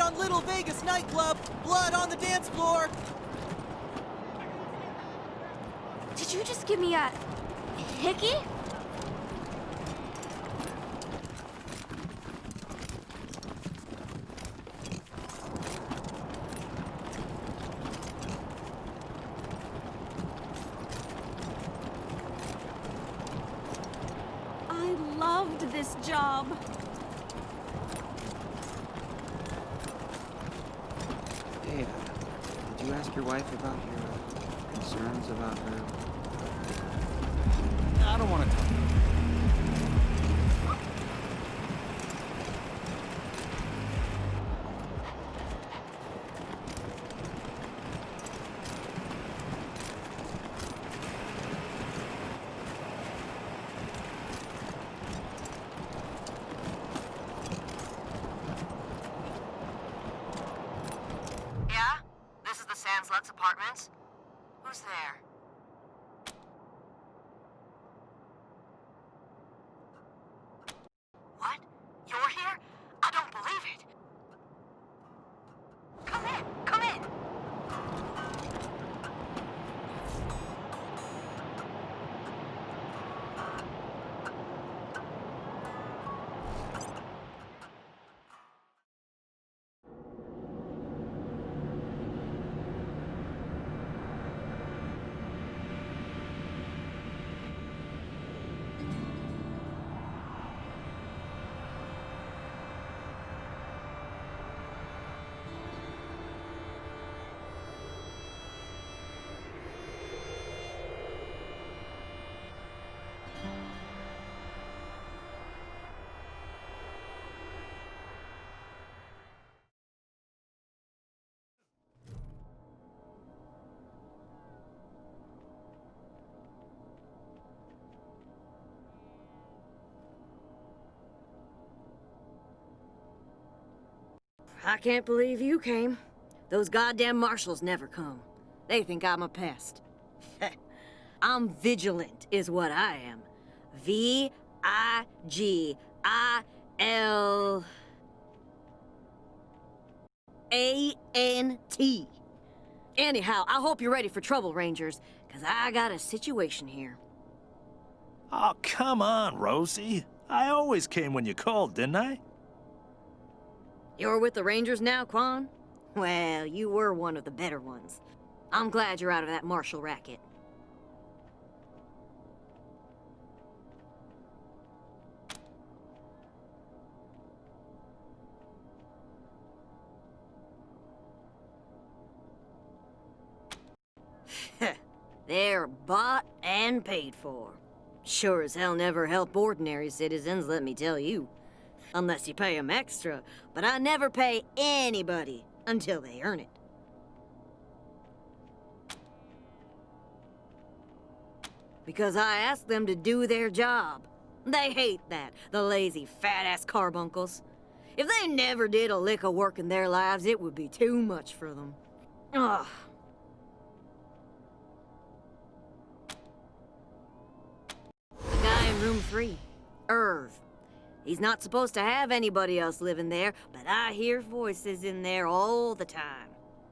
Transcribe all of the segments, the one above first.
around Little Vegas nightclub. Blood on the dance floor. Did you just give me a hickey? I loved this job. Hey, did you ask your wife about your concerns about her? I don't want to talk. Yeah? This is the Sans Lux Apartments? Who's there? What? You're here? I don't believe it. Come in, come in. I can't believe you came. Those goddamn marshals never come. They think I'm a pest. I'm vigilant, is what I am. V-I-G-I-L-A-N-T. Anyhow, I hope you're ready for trouble, Rangers, because I got a situation here. Oh, come on, Rosie. I always came when you called, didn't I? You're with the Rangers now, Quan? Well, you were one of the better ones. I'm glad you're out of that marshal racket. They're bought and paid for. Sure as hell never help ordinary citizens, let me tell you. Unless you pay them extra, but I never pay anybody until they earn it. Because I ask them to do their job. They hate that, the lazy, fat-ass carbuncles. If they never did a lick of work in their lives, it would be too much for them. Ugh. The guy in room 3, Irv. He's not supposed to have anybody else living there, but I hear voices in there all the time.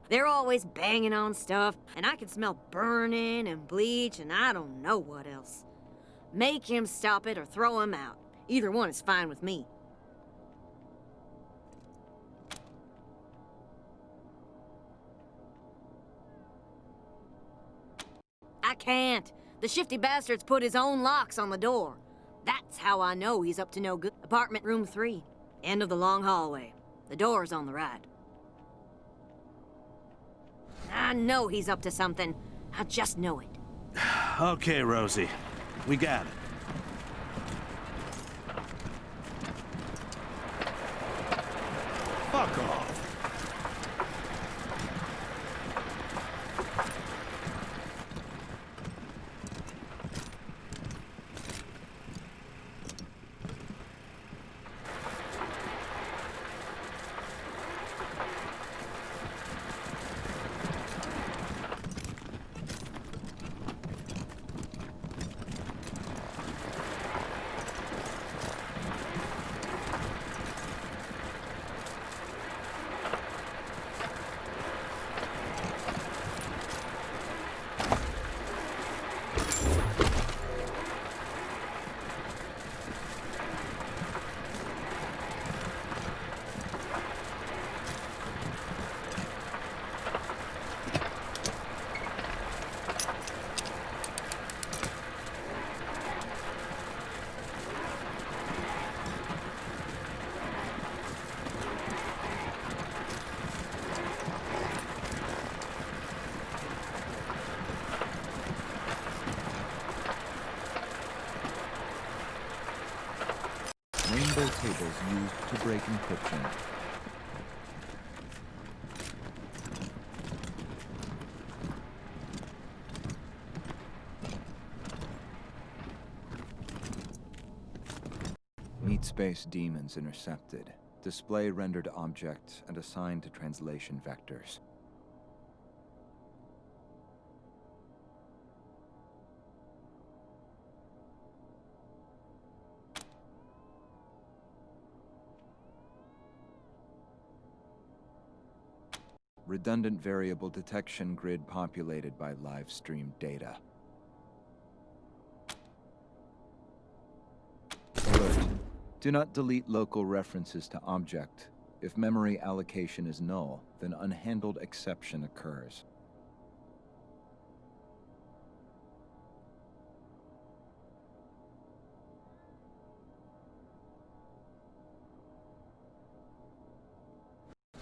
They're always banging on stuff, and I can smell burning and bleach and I don't know what else. Make him stop it or throw him out. Either one is fine with me. I can't. The shifty bastard's put his own locks on the door. That's how I know he's up to no good. Apartment room 3, end of the long hallway. The door's on the right. I know he's up to something. I just know it. Okay, Rosie. We got it. Fuck off. symbol tables used to break encryption. Meet space demons intercepted. Display rendered objects and assigned to translation vectors. Redundant variable detection grid populated by live stream data. Alert. Do not delete local references to object. If memory allocation is null, then unhandled exception occurs.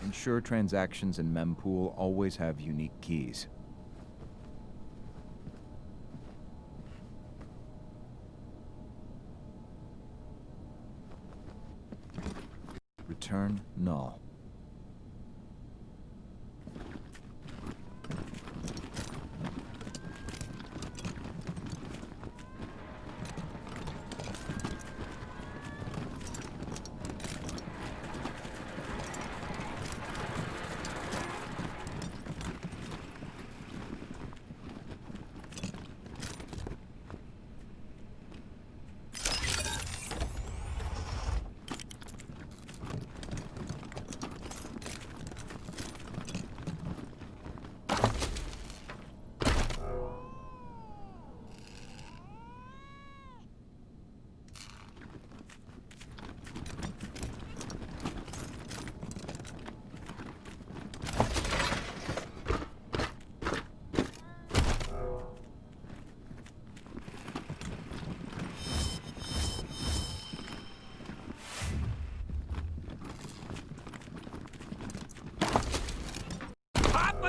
Ensure transactions in mempool always have unique keys. Return null.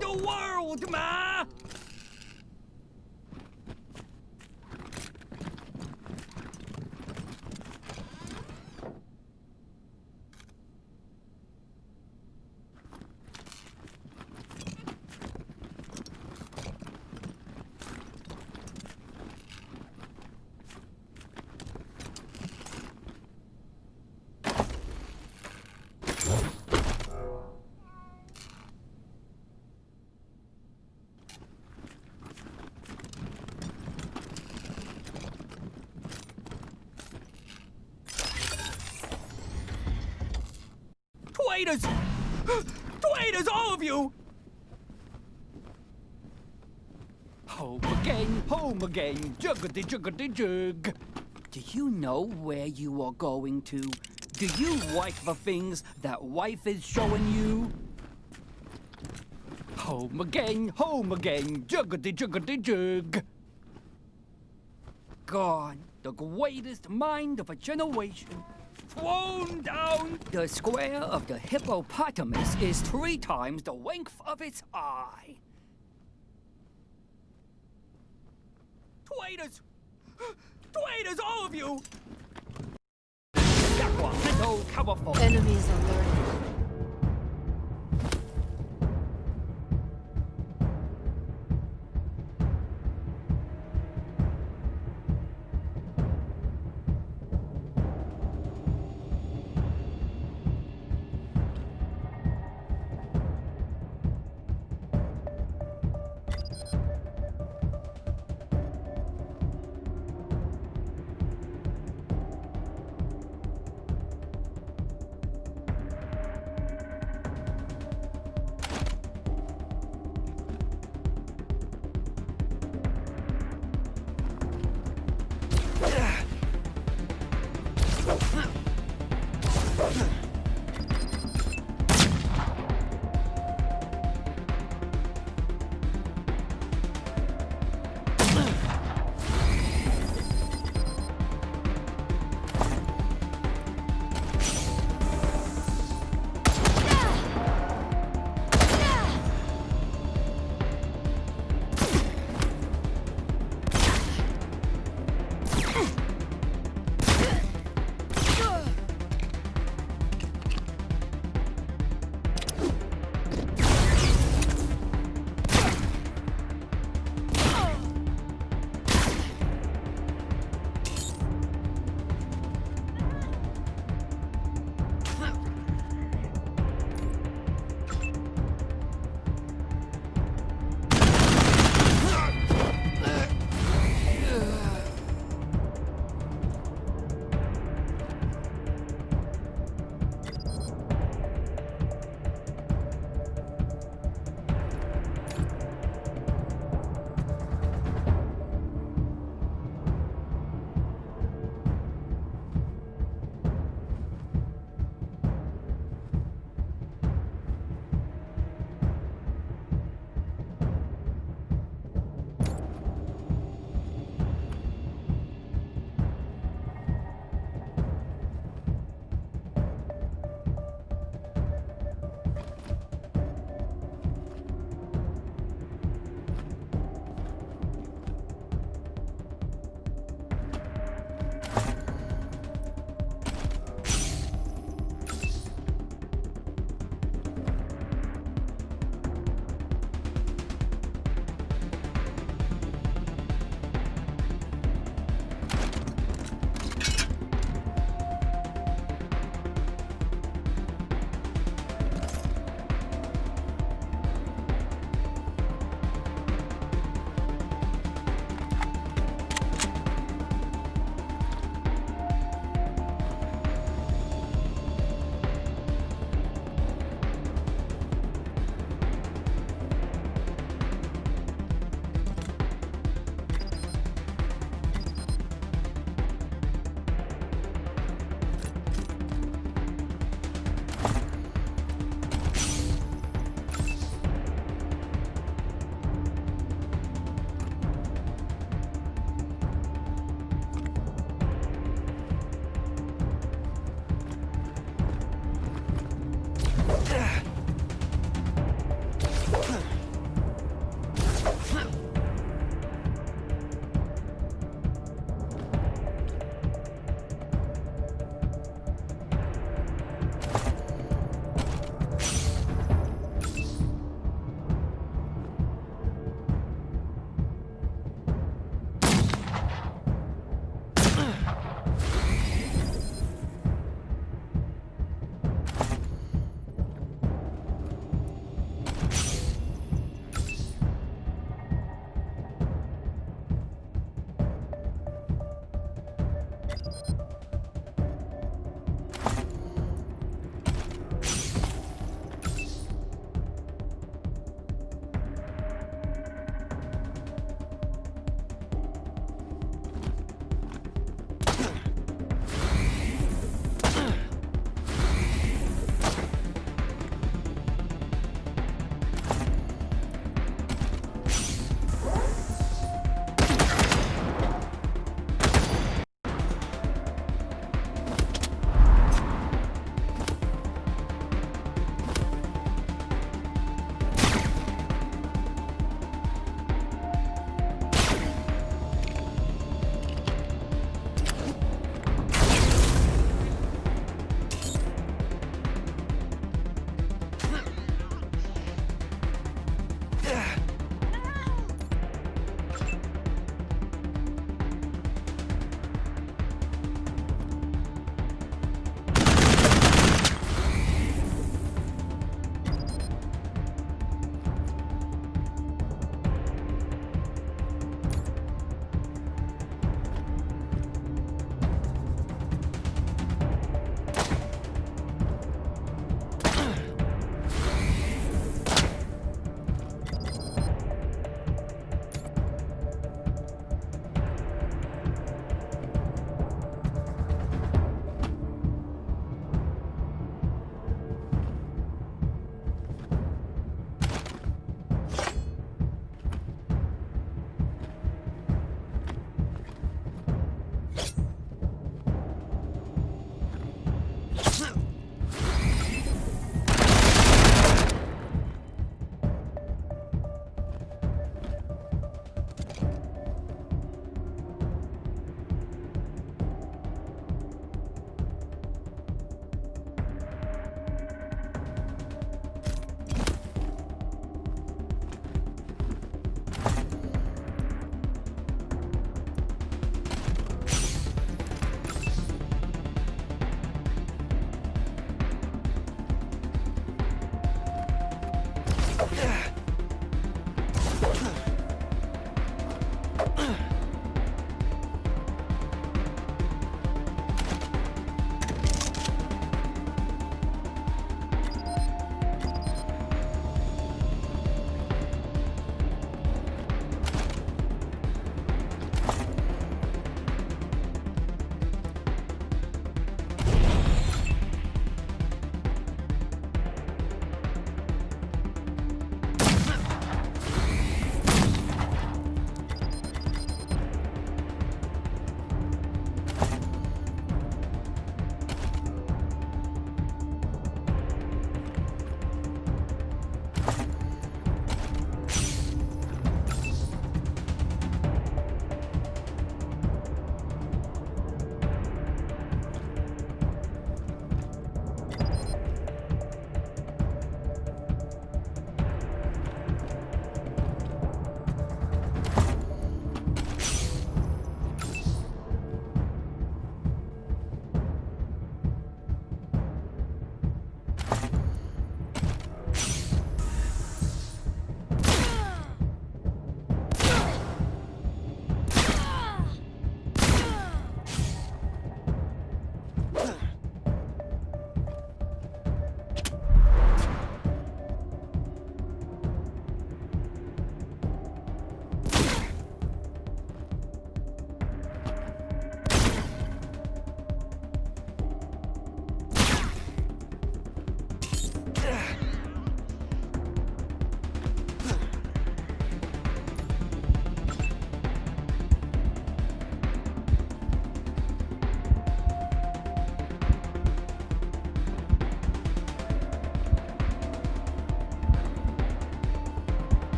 The world, ma! Traitors! Traitors, all of you! Home again, juggity juggity jug. Do you know where you are going to? Do you like the things that wife is showing you? Home again, juggity juggity jug. Gone, the greatest mind of a generation. Thrown down! The square of the hippopotamus is 3 times the length of its eye. Traitors! Traitors, all of you! That one, so powerful. Enemies alerted.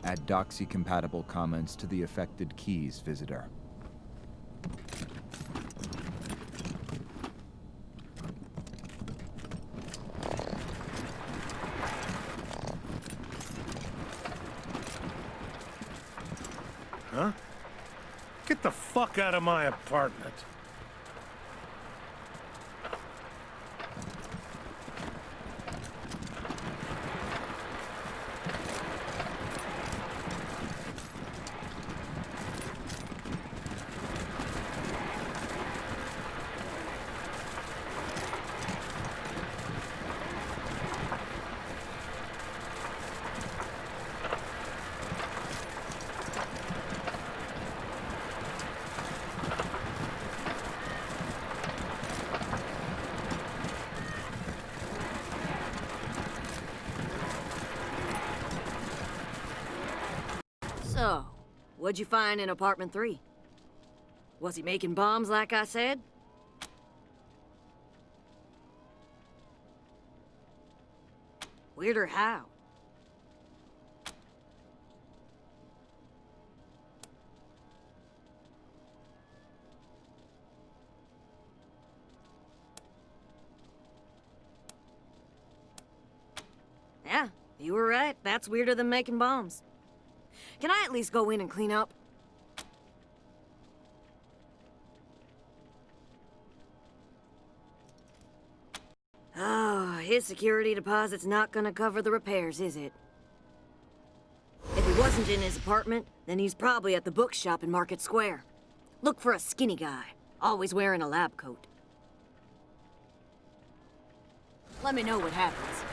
Add doxy-compatible comments to the affected keys, visitor. Huh? Get the fuck out of my apartment. So, what'd you find in apartment 3? Was he making bombs like I said? Weirder how? Yeah, you were right. That's weirder than making bombs. Can I at least go in and clean up? Oh, his security deposit's not gonna cover the repairs, is it? If he wasn't in his apartment, then he's probably at the bookshop in Market Square. Look for a skinny guy, always wearing a lab coat. Let me know what happens.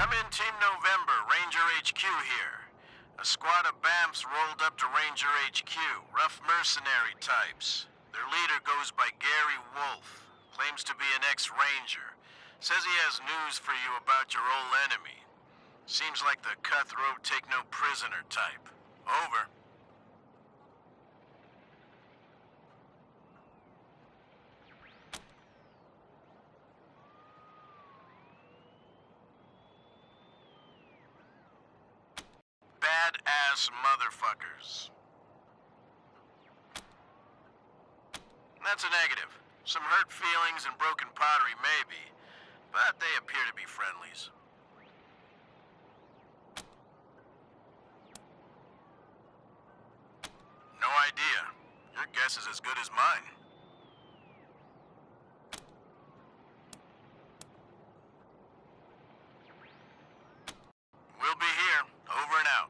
Come in, Team November, Ranger HQ here. A squad of BAMFs rolled up to Ranger HQ, rough mercenary types. Their leader goes by Gary Wolf, claims to be an ex-Ranger. Says he has news for you about your old enemy. Seems like the cutthroat take-no-prisoner type. Over. Badass motherfuckers. That's a negative. Some hurt feelings and broken pottery maybe, but they appear to be friendlies. No idea. Your guess is as good as mine. We'll be here. Over and out.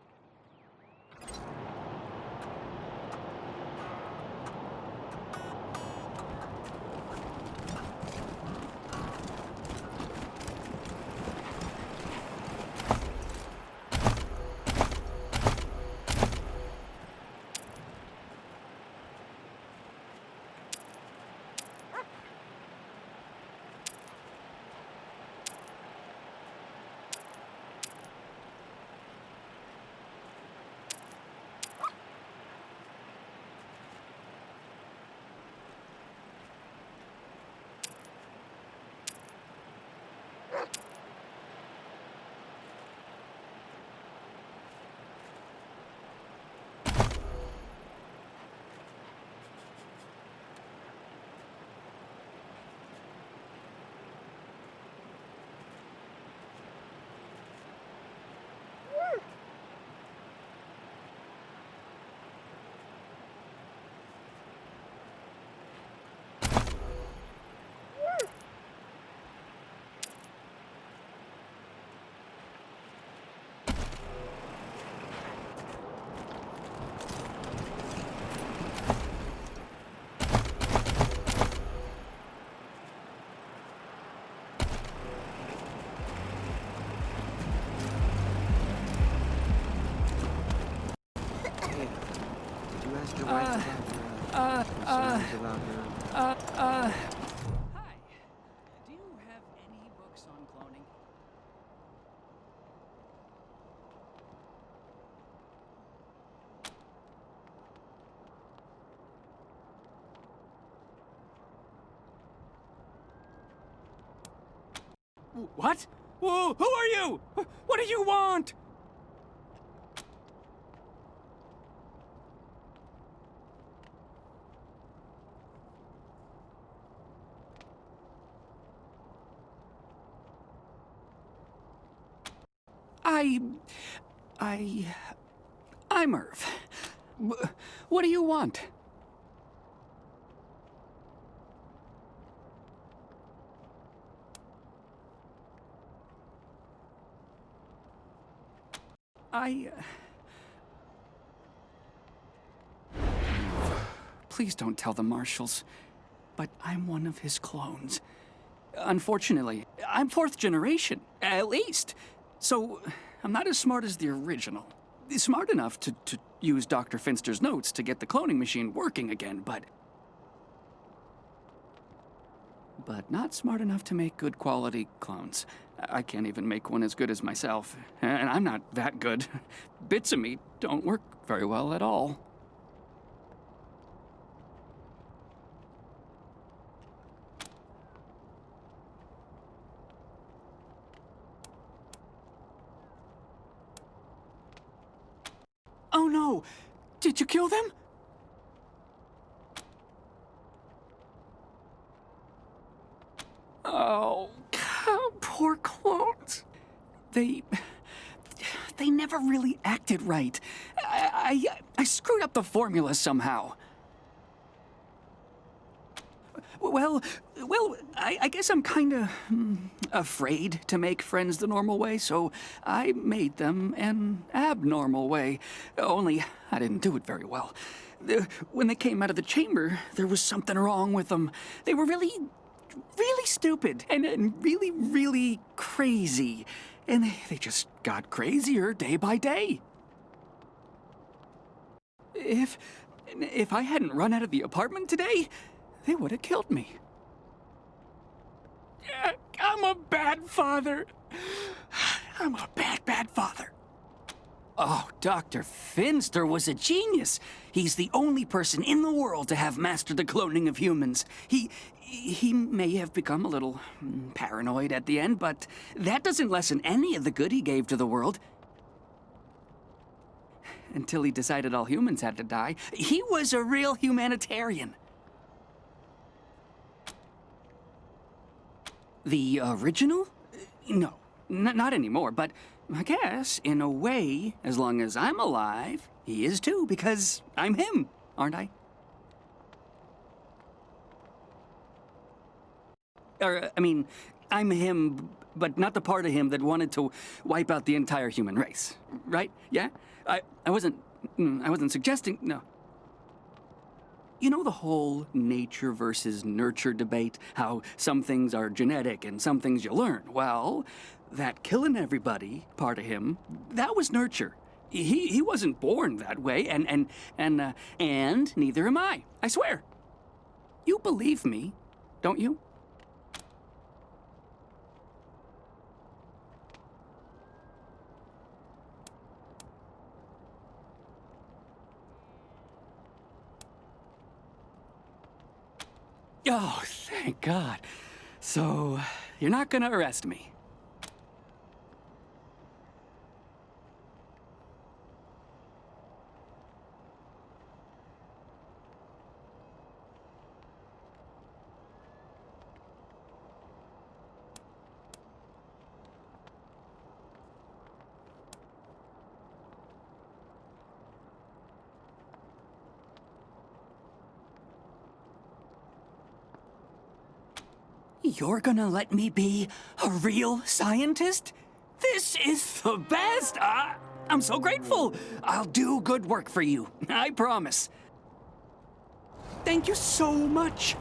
Your wife about concerns about her. Hi. Do you have any books on cloning? What? Whoa, who are you? What do you want? I'm Irv. What do you want? Please don't tell the marshals, but I'm one of his clones. Unfortunately, I'm fourth generation, at least. So, I'm not as smart as the original. Smart enough to use Dr. Finster's notes to get the cloning machine working again, but not smart enough to make good quality clones. I can't even make one as good as myself, and I'm not that good. Bits of me don't work very well at all. Oh no! Did you kill them? Oh, poor clones. They never really acted right. I screwed up the formula somehow. Well, I guess I'm kinda afraid to make friends the normal way, so I made them an abnormal way. Only I didn't do it very well. When they came out of the chamber, there was something wrong with them. They were really stupid and really crazy. And they just got crazier day by day. If I hadn't run out of the apartment today, they would have killed me. I'm a bad father. I'm a bad father. Oh, Dr. Finster was a genius. He's the only person in the world to have mastered the cloning of humans. He may have become a little paranoid at the end, but that doesn't lessen any of the good he gave to the world. Until he decided all humans had to die. He was a real humanitarian. The original? No, not anymore, but I guess, in a way, as long as I'm alive, he is too, because I'm him, aren't I? I'm him, but not the part of him that wanted to wipe out the entire human race, right? Yeah? I wasn't suggesting, no. You know the whole nature versus nurture debate? How some things are genetic and some things you learn? Well, that killing everybody part of him, that was nurture. He wasn't born that way, and neither am I swear. You believe me, don't you? Oh, thank God. So, you're not gonna arrest me? You're gonna let me be a real scientist? This is the best! I'm so grateful! I'll do good work for you, I promise. Thank you so much!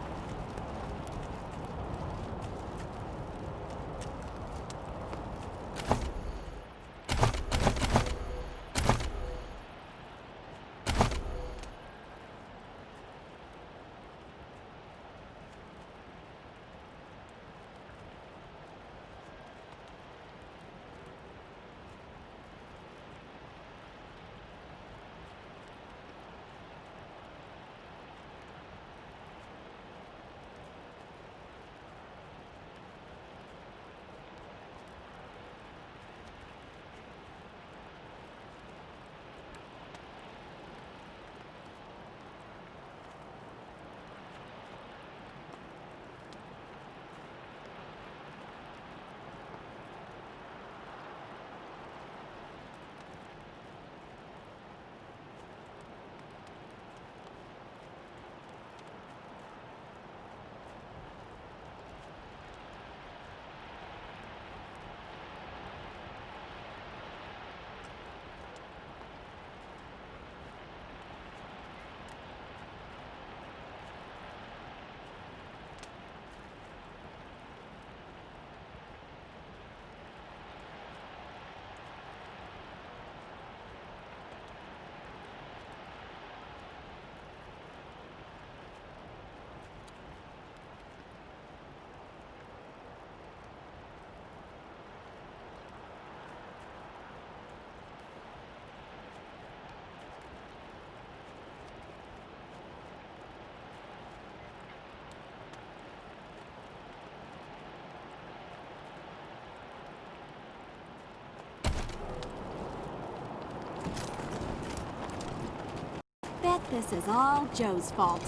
Bet this is all Joe's fault.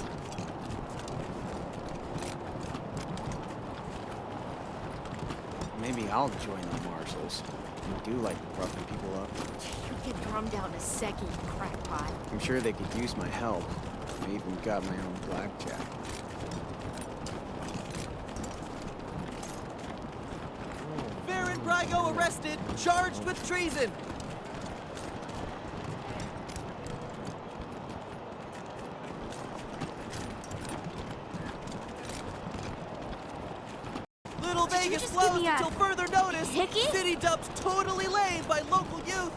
Maybe I'll join the marshals. I do like roughing people up. You get drummed out in a second, you crackpot. I'm sure they could use my help. I even got my own blackjack. Baron Brygo arrested, charged with treason. Little Did you Vegas just give closed me a until further notice. hickey? City dumps totally laid by local youth.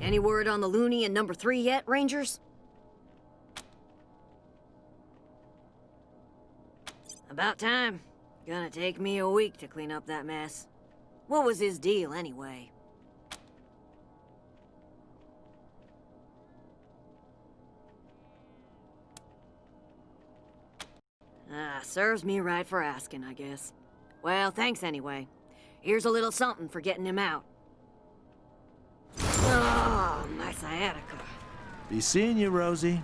Any word on the loony in number 3 yet, Rangers? About time. Gonna take me a week to clean up that mess. What was his deal, anyway? Serves me right for asking, I guess. Well, thanks anyway. Here's a little something for getting him out. Oh, my sciatica. Be seeing you, Rosie.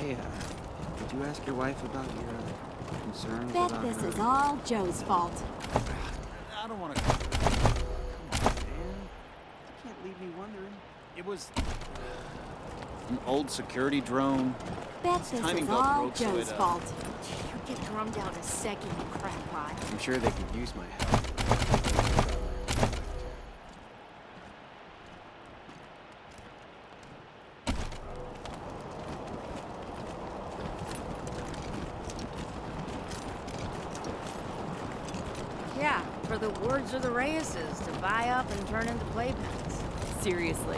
Hey, did you ask your wife about your concerns Bet about this her? is all Joe's fault. I don't want to... Come on, man. You can't leave me wondering. It was... an old security drone. Bet His this timing is belt all broke, so Joe's it, fault. You get drummed out a second, you crackpot. I'm sure they could use my help. Yeah, for the words of the Reyes's, to buy up and turn into playpens. Seriously.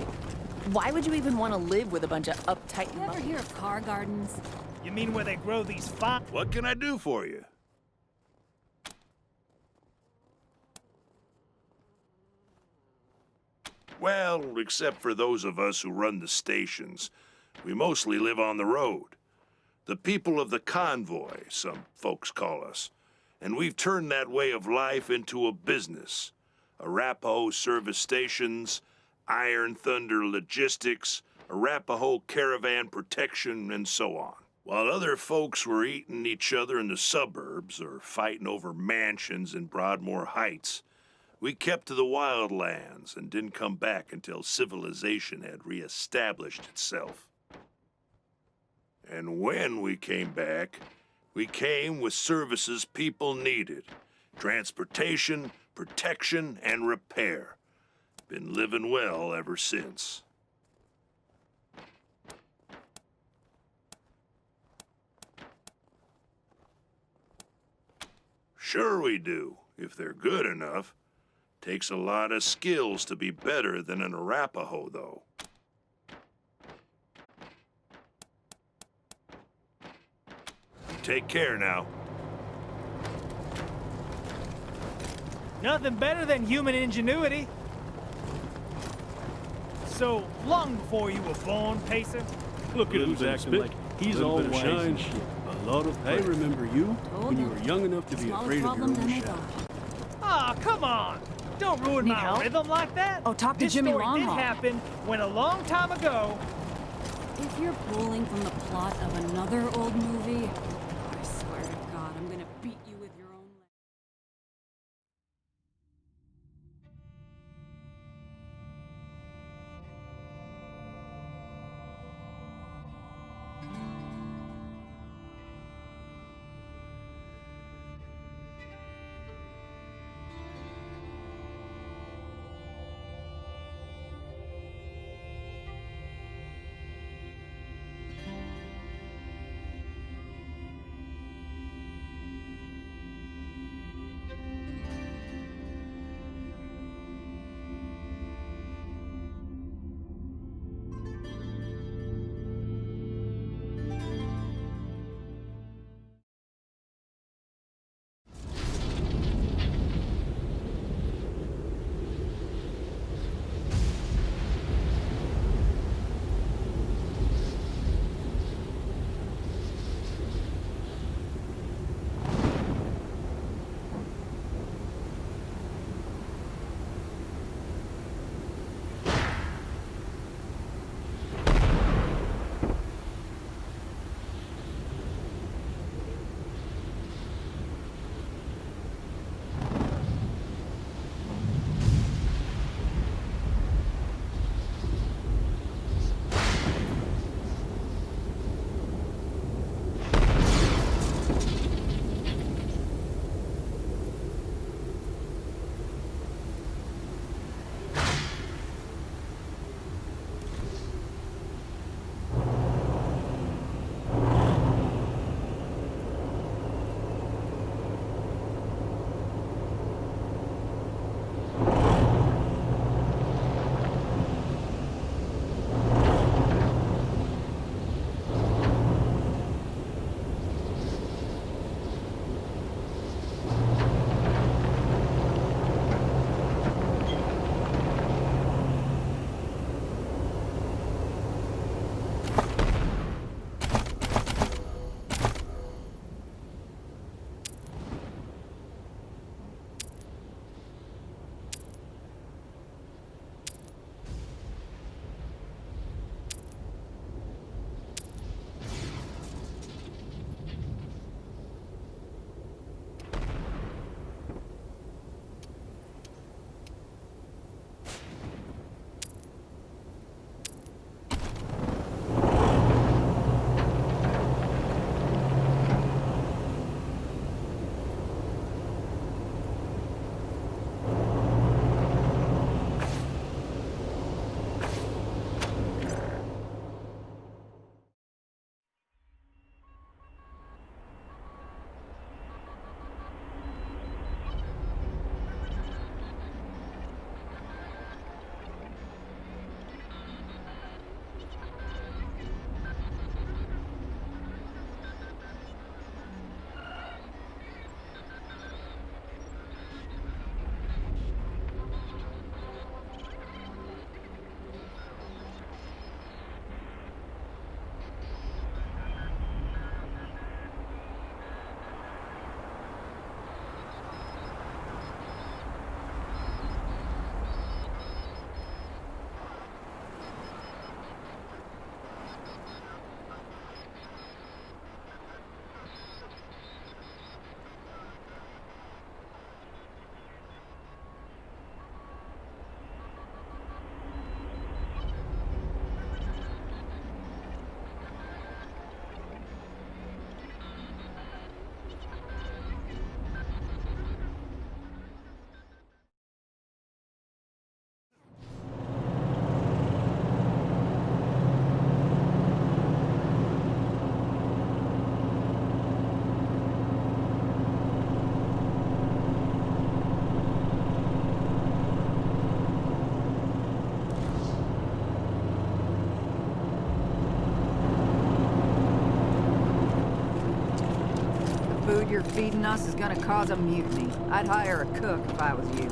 Why would you even want to live with a bunch of uptight... You ever hear of car gardens? You mean where they grow these fine? What can I do for you? Well, except for those of us who run the stations, we mostly live on the road. The people of the convoy, some folks call us. And we've turned that way of life into a business. Arapaho service stations, Iron Thunder logistics, Arapaho caravan protection, and so on. While other folks were eating each other in the suburbs or fighting over mansions in Broadmoor Heights, we kept to the wildlands and didn't come back until civilization had reestablished itself. And when we came back, we came with services people needed. Transportation, protection, and repair. Been living well ever since. Sure we do, if they're good enough. Takes a lot of skills to be better than an Arapaho, though. Take care now. Nothing better than human ingenuity. So, long before you were born, Pacer? Look at who's acting like he's all wise and shit. A lot of I remember you when you were young enough to be afraid of your own shadow. Ah, come on! Don't ruin Need my help? rhythm like that. Oh, talk to this Jimmy story did Longhorn. happen when a long time ago. If you're pulling from the plot of another old movie, I swear to God, I'm gonna beat you with your own leg. food you're feeding us is gonna cause a mutiny. I'd hire a cook if I was you.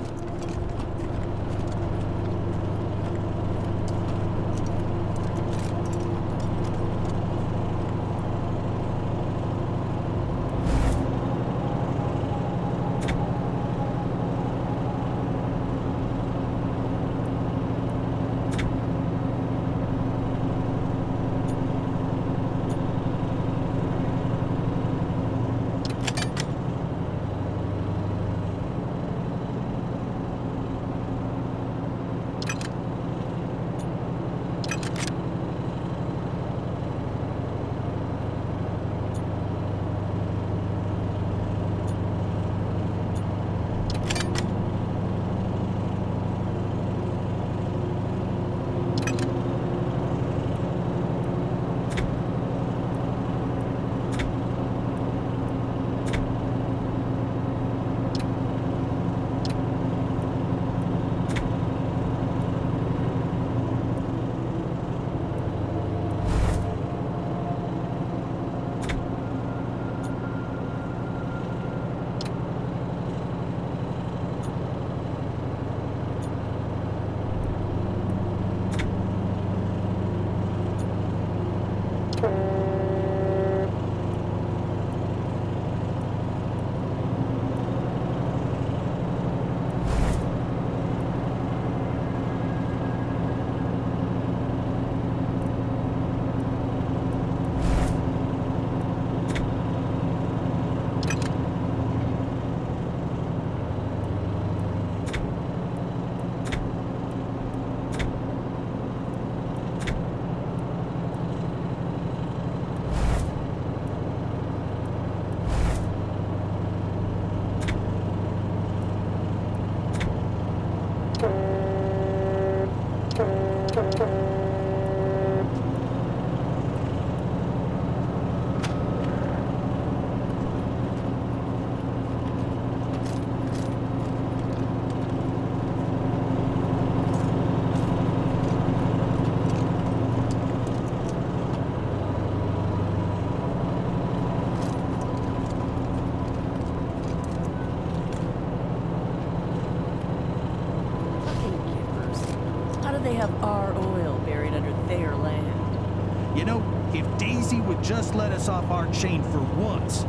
They have our oil buried under their land. You know, if Daisy would just let us off our chain for once,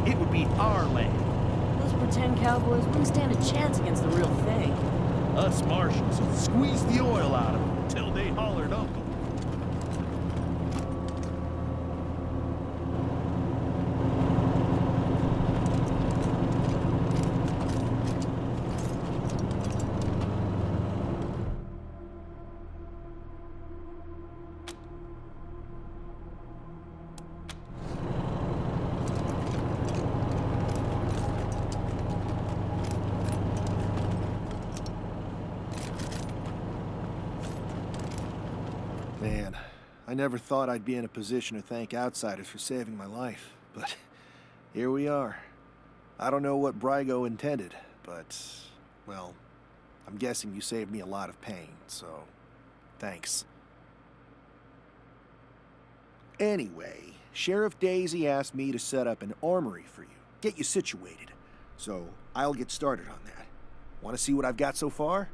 it would be our land. Those pretend cowboys wouldn't stand a chance against the real thing. Us Martians would squeeze the oil out of them until they hollered uncle. Man, I never thought I'd be in a position to thank outsiders for saving my life, but here we are. I don't know what Brygo intended, but, well, I'm guessing you saved me a lot of pain, so thanks. Anyway, Sheriff Daisy asked me to set up an armory for you, get you situated, so I'll get started on that. Want to see what I've got so far?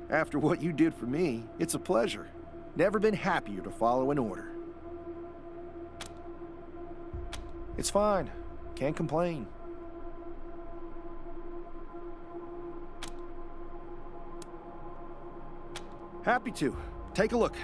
After what you did for me, it's a pleasure. Never been happier to follow an order. It's fine. Can't complain. Happy to. Take a look.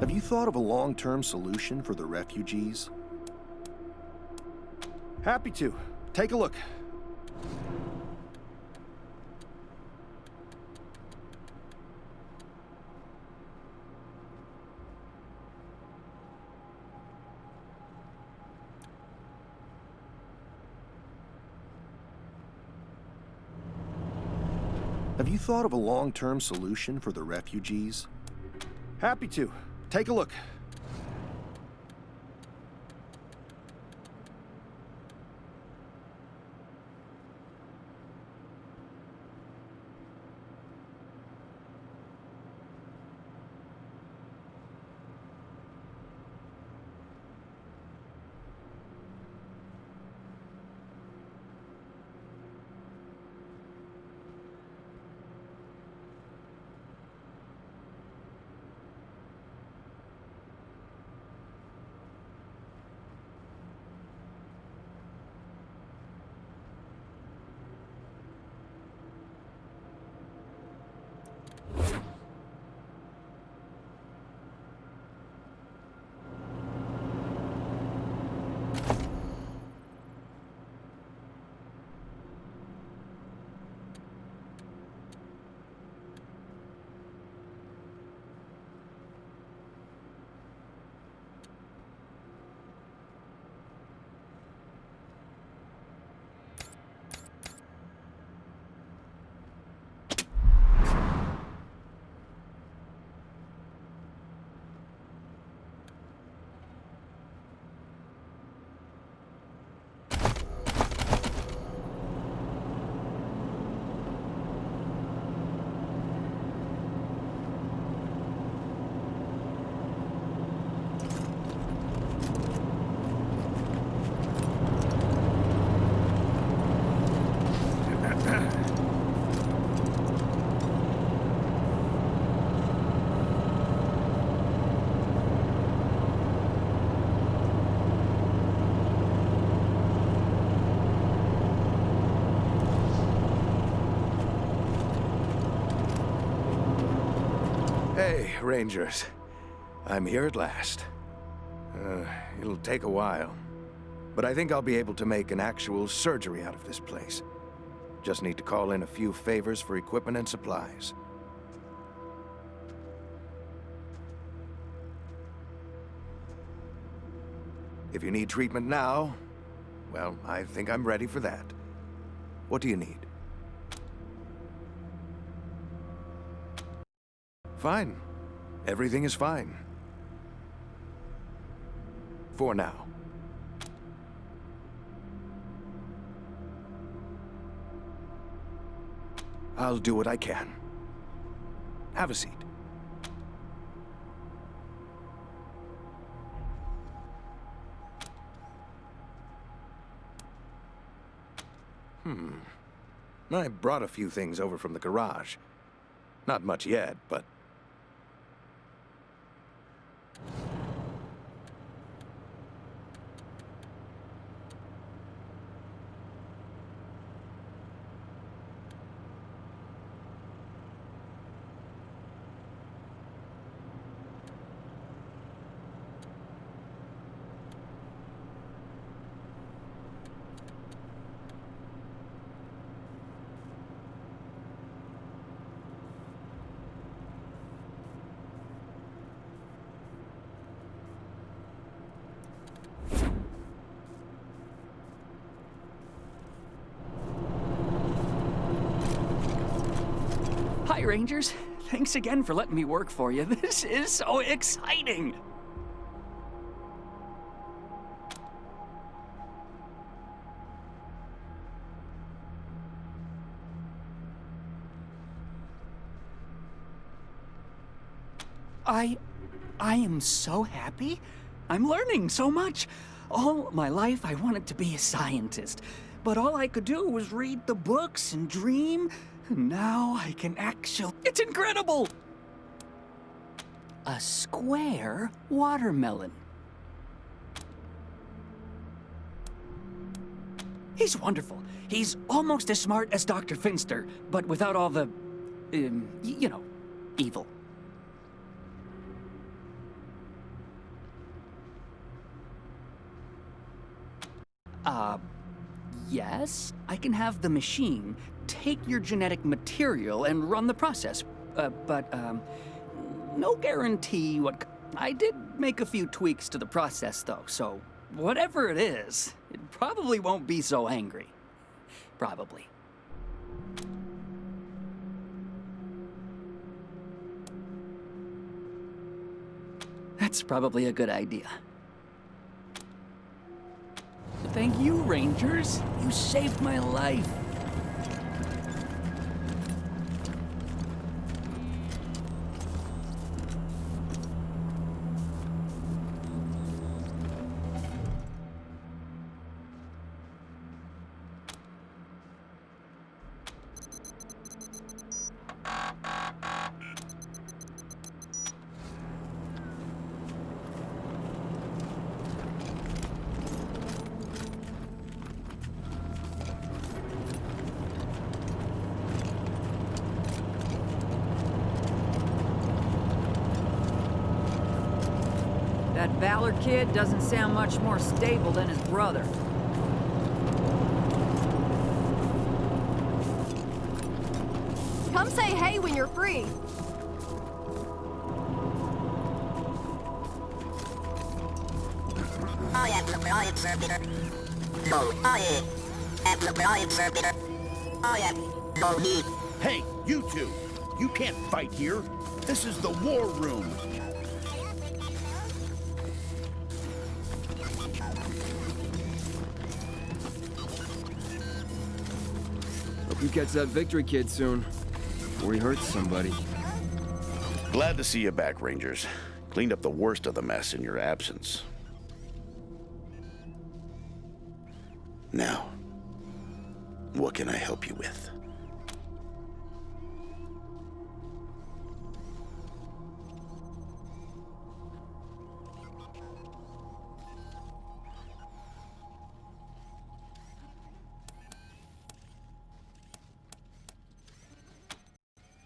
Have you thought of a long-term solution for the refugees? Happy to. Take a look. Have you thought of a long-term solution for the refugees? Happy to. Take a look. Hey, Rangers. I'm here at last. It'll take a while, but I think I'll be able to make an actual surgery out of this place. Just need to call in a few favors for equipment and supplies. If you need treatment now, well, I think I'm ready for that. What do you need? Fine. Everything is fine. For now. I'll do what I can. Have a seat. I brought a few things over from the garage. Not much yet, but... Hi, Rangers. Thanks again for letting me work for you. This is so exciting! I am so happy. I'm learning so much. All my life I wanted to be a scientist, but all I could do was read the books and dream. Now I can actually... It's incredible! A square watermelon. He's wonderful. He's almost as smart as Dr. Finster, but without all the, you know, evil. Yes, I can have the machine take your genetic material and run the process. But no guarantee what... I did make a few tweaks to the process, though, so whatever it is, it probably won't be so angry. Probably. That's probably a good idea. Thank you, Rangers. You saved my life. That Valor kid doesn't sound much more stable than his brother. Come say hey when you're free. Hey, you two! You can't fight here. This is the war room. Hope you catch that victory kid soon, before he hurts somebody. Glad to see you back, Rangers. Cleaned up the worst of the mess in your absence. Now, what can I help you with?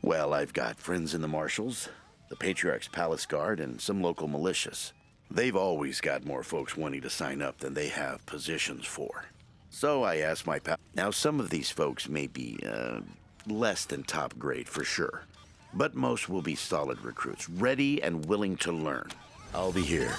Well, I've got friends in the Marshals, the Patriarch's Palace Guard, and some local militias. They've always got more folks wanting to sign up than they have positions for. So I asked my pal. Now, some of these folks may be, less than top grade for sure. But most will be solid recruits, ready and willing to learn. I'll be here.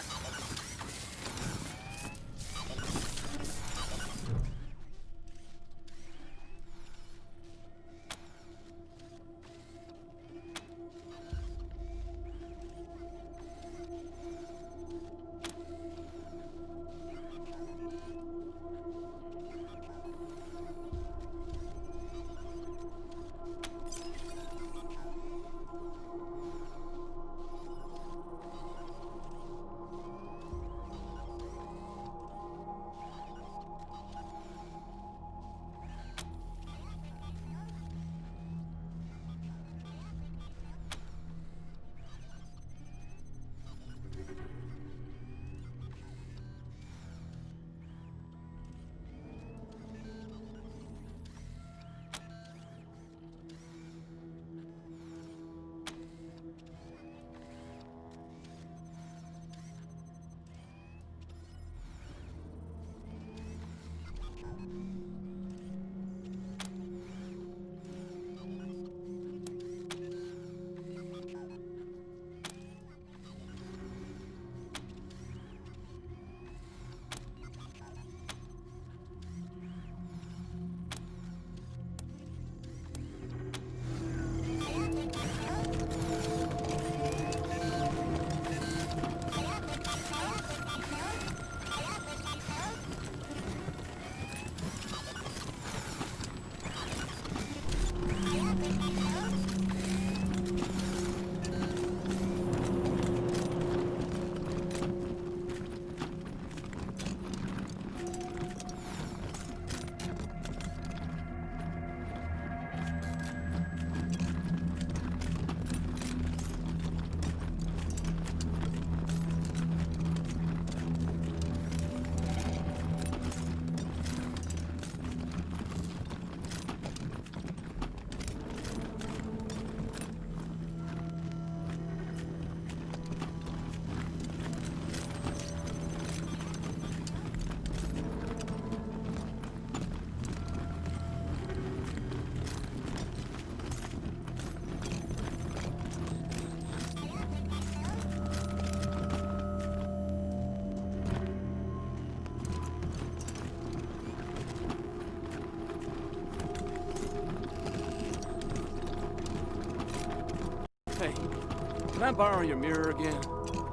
Can I borrow your mirror again?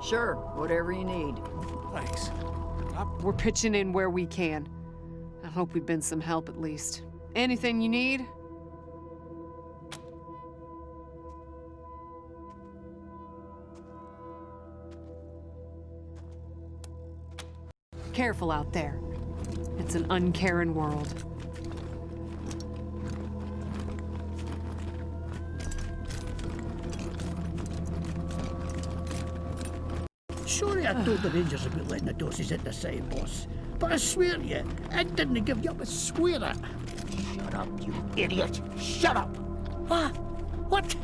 Sure, whatever you need. Thanks. We're pitching in where we can. I hope we've been some help at least. Anything you need? Careful out there. It's an uncaring world. Sorry I told the Rangers about letting the doses in the side, boss. But I swear to you, I didn't give you up, I swear it. Shut up, you idiot. Shut up. Ah, what?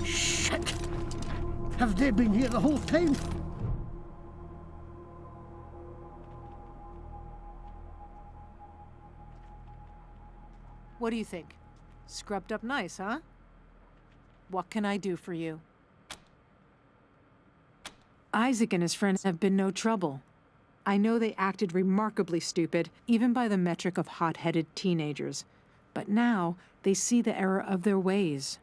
Shit. Have they been here the whole time? What do you think? Scrubbed up nice, huh? What can I do for you? Isaac and his friends have been no trouble. I know they acted remarkably stupid, even by the metric of hot-headed teenagers. But now, they see the error of their ways.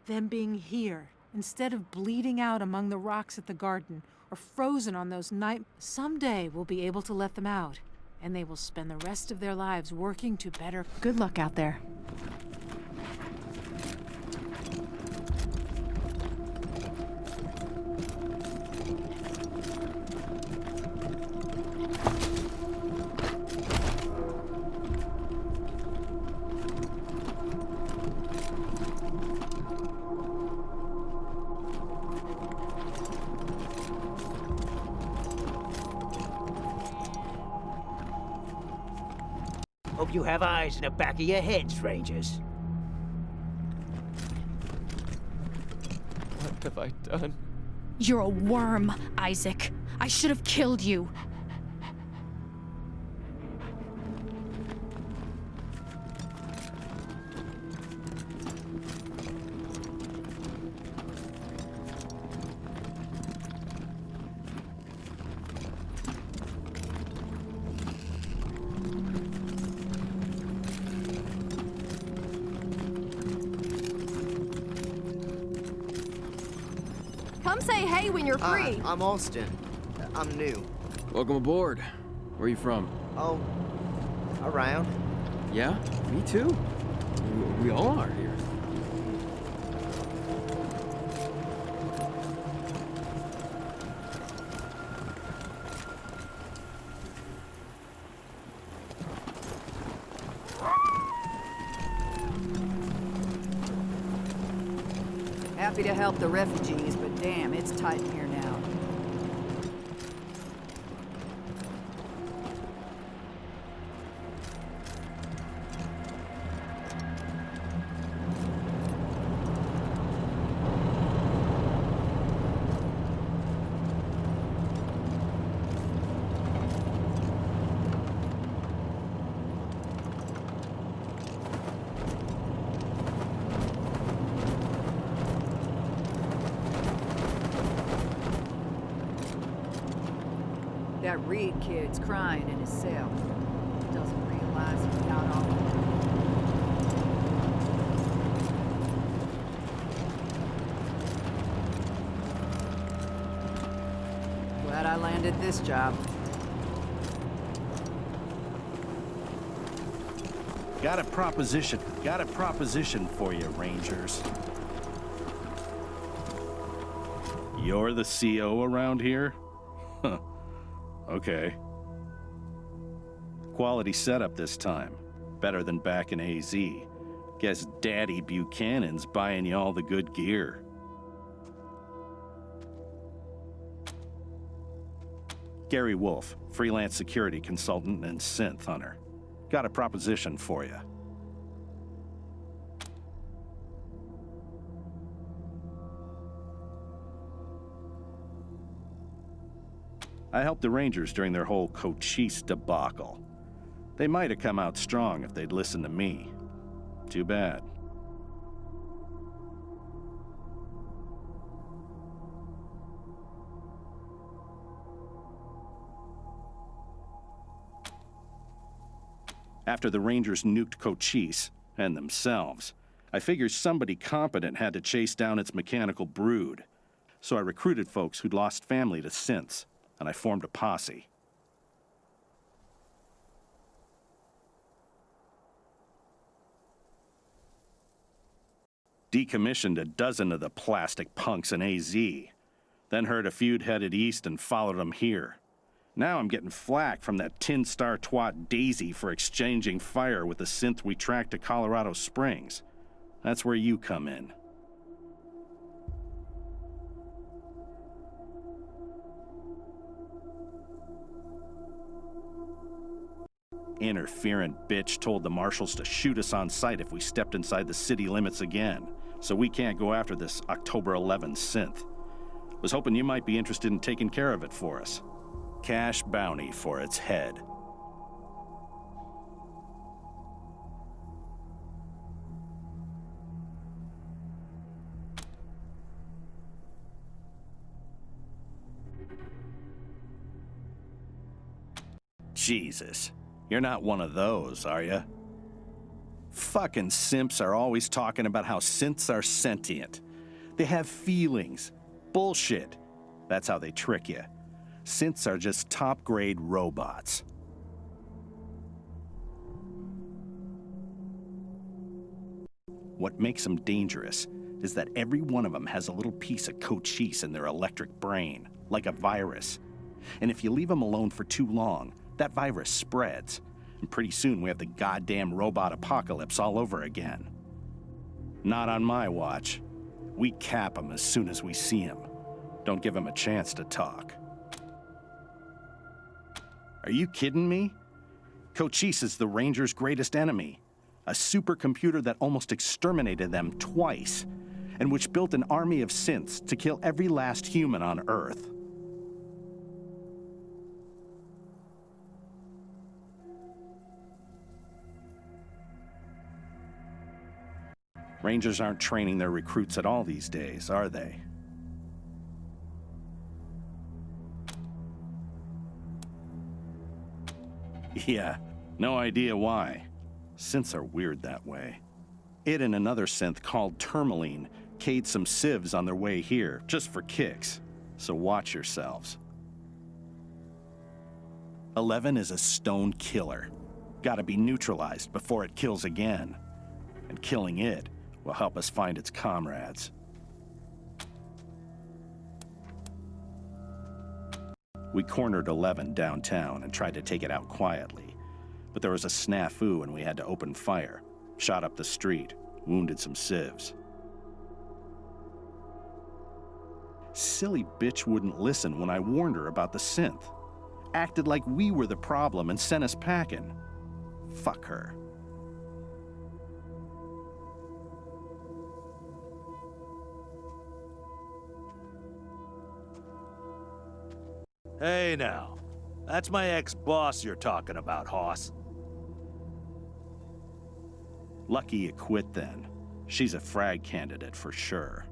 Them being here, instead of bleeding out among the rocks at the garden, or frozen on those someday we'll be able to let them out, and they will spend the rest of their lives working to better. Good luck out there. Hope you have eyes in the back of your heads, Rangers. What have I done? You're a worm, Isaac. I should have killed you. Come say hey when you're free. I'm Austin. I'm new. Welcome aboard. Where are you from? Oh, around. Yeah, me too. We all are here. Happy to help the refugees, but damn, it's tight in here now. That Reed kid's crying in his cell. Doesn't realize he's got off. Glad I landed this job. Got a proposition for you, Rangers. You're the CO around here? Huh. Okay. Quality setup this time. Better than back in AZ. Guess Daddy Buchanan's buying you all the good gear. Gary Wolf, freelance security consultant and synth hunter. Got a proposition for you. I helped the Rangers during their whole Cochise debacle. They might have come out strong if they'd listened to me. Too bad. After the Rangers nuked Cochise, and themselves, I figured somebody competent had to chase down its mechanical brood. So I recruited folks who'd lost family to synths, and I formed a posse. Decommissioned a dozen of the plastic punks in AZ. Then heard a feud headed east and followed them here. Now I'm getting flack from that tin star twat Daisy for exchanging fire with the synth we tracked to Colorado Springs. That's where you come in. Interferent bitch told the marshals to shoot us on sight if we stepped inside the city limits again, so we can't go after this October 11 synth. Was hoping you might be interested in taking care of it for us. Cash bounty for its head. Jesus, you're not one of those, are you? Fucking simps are always talking about how synths are sentient. They have feelings. Bullshit. That's how they trick you. Synths are just top-grade robots. What makes them dangerous is that every one of them has a little piece of cochise in their electric brain, like a virus. And if you leave them alone for too long, that virus spreads, and pretty soon we have the goddamn robot apocalypse all over again. Not on my watch. We cap them as soon as we see them. Don't give them a chance to talk. Are you kidding me? Cochise is the Rangers' greatest enemy. A supercomputer that almost exterminated them twice, and which built an army of synths to kill every last human on Earth. Rangers aren't training their recruits at all these days, are they? Yeah, no idea why. Synths are weird that way. It and another synth called Tourmaline K'd some civs on their way here, just for kicks. So watch yourselves. 11 is a stone killer. Gotta be neutralized before it kills again. And killing it will help us find its comrades. We cornered 11 downtown and tried to take it out quietly. But there was a snafu and we had to open fire. Shot up the street, wounded some civs. Silly bitch wouldn't listen when I warned her about the synth. Acted like we were the problem and sent us packing. Fuck her. Hey now, that's my ex-boss you're talking about, hoss. Lucky you quit then. She's a frag candidate for sure.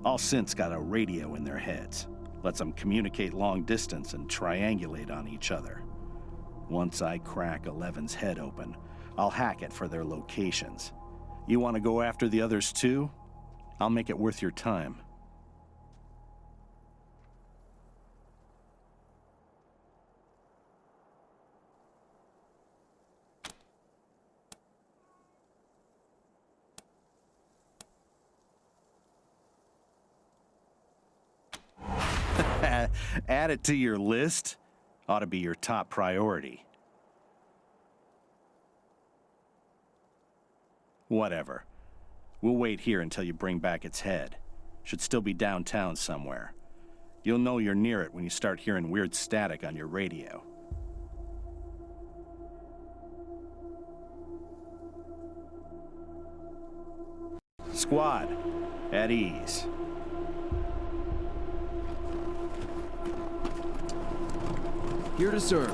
All synths got a radio in their heads. Lets them communicate long distance and triangulate on each other. Once I crack 11's head open, I'll hack it for their locations. You want to go after the others too? I'll make it worth your time. Add it to your list? Ought to be your top priority. Whatever. We'll wait here until you bring back its head. Should still be downtown somewhere. You'll know you're near it when you start hearing weird static on your radio. Squad, at ease. Here to serve.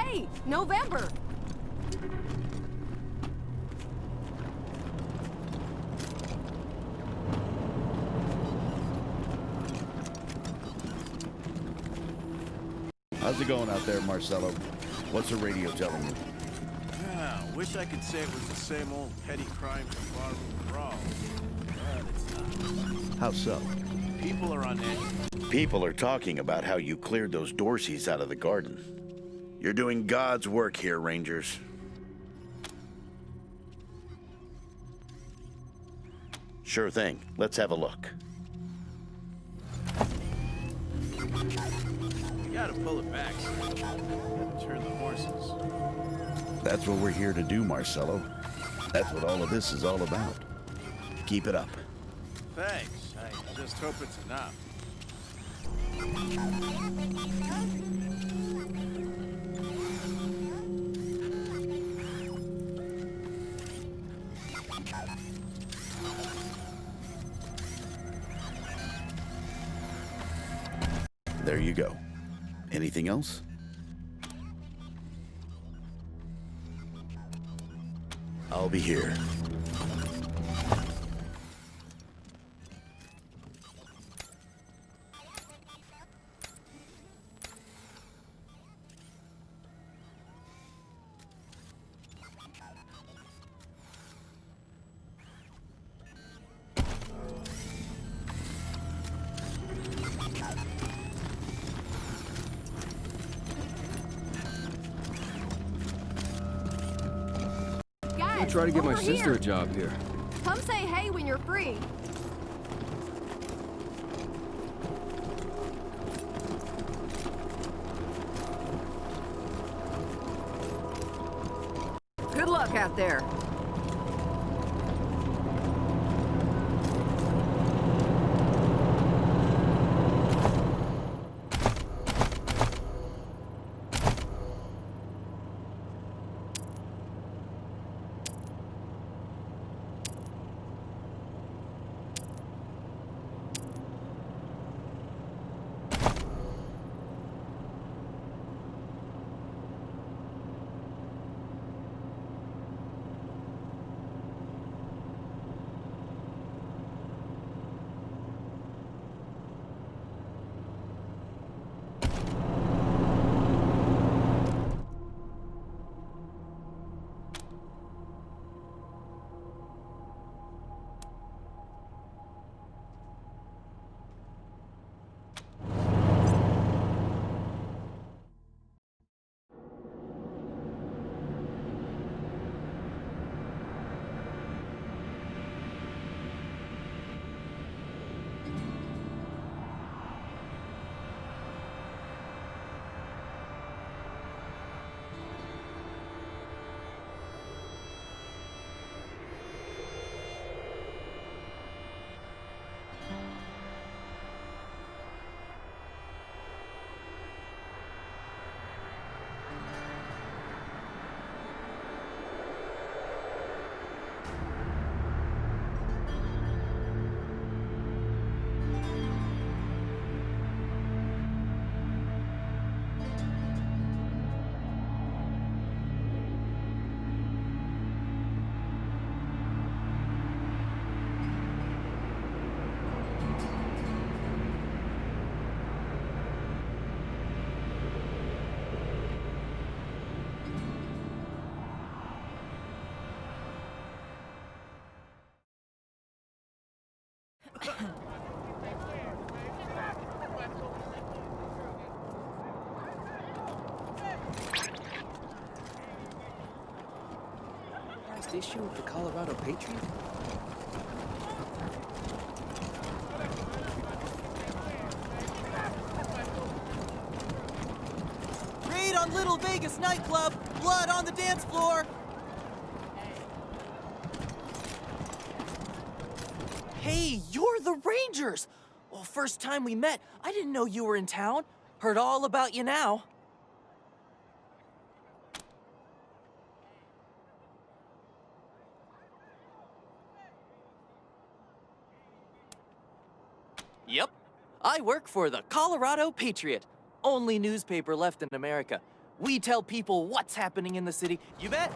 Hey, November! How's it going out there, Marcelo? What's the radio telling you? Yeah, wish I could say it was the same old petty crimes and barroom brawls. But it's not. How so? People are on edge. People are talking about how you cleared those Dorseys out of the garden. You're doing God's work here, Rangers. Sure thing. Let's have a look. You gotta pull it back, sir. Turn the horses. That's what we're here to do, Marcelo. That's what all of this is all about. Keep it up. Thanks. I just hope it's enough. There you go. Anything else? I'll be here. I'm gonna try to get my sister a job here. Come say hey when you're free. Good luck out there. Last issue of the Colorado Patriot? Raid on Little Vegas nightclub! Blood on the dance floor! Hey, you're the Rangers! Well, first time we met, I didn't know you were in town. Heard all about you now. Yep. I work for the Colorado Patriot. Only newspaper left in America. We tell people what's happening in the city. You bet?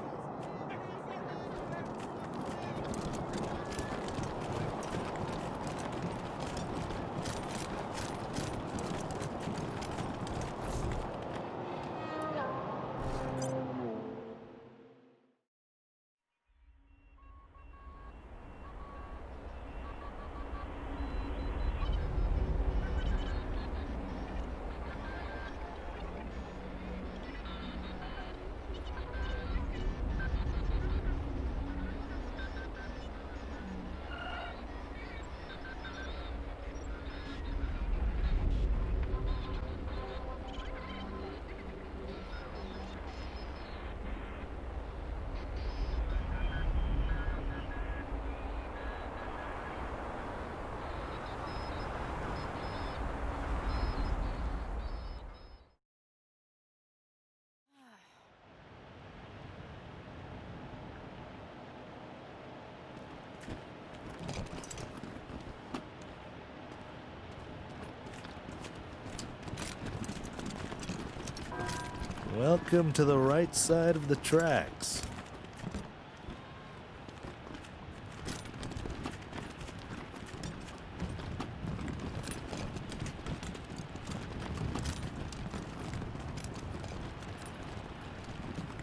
Welcome to the right side of the tracks.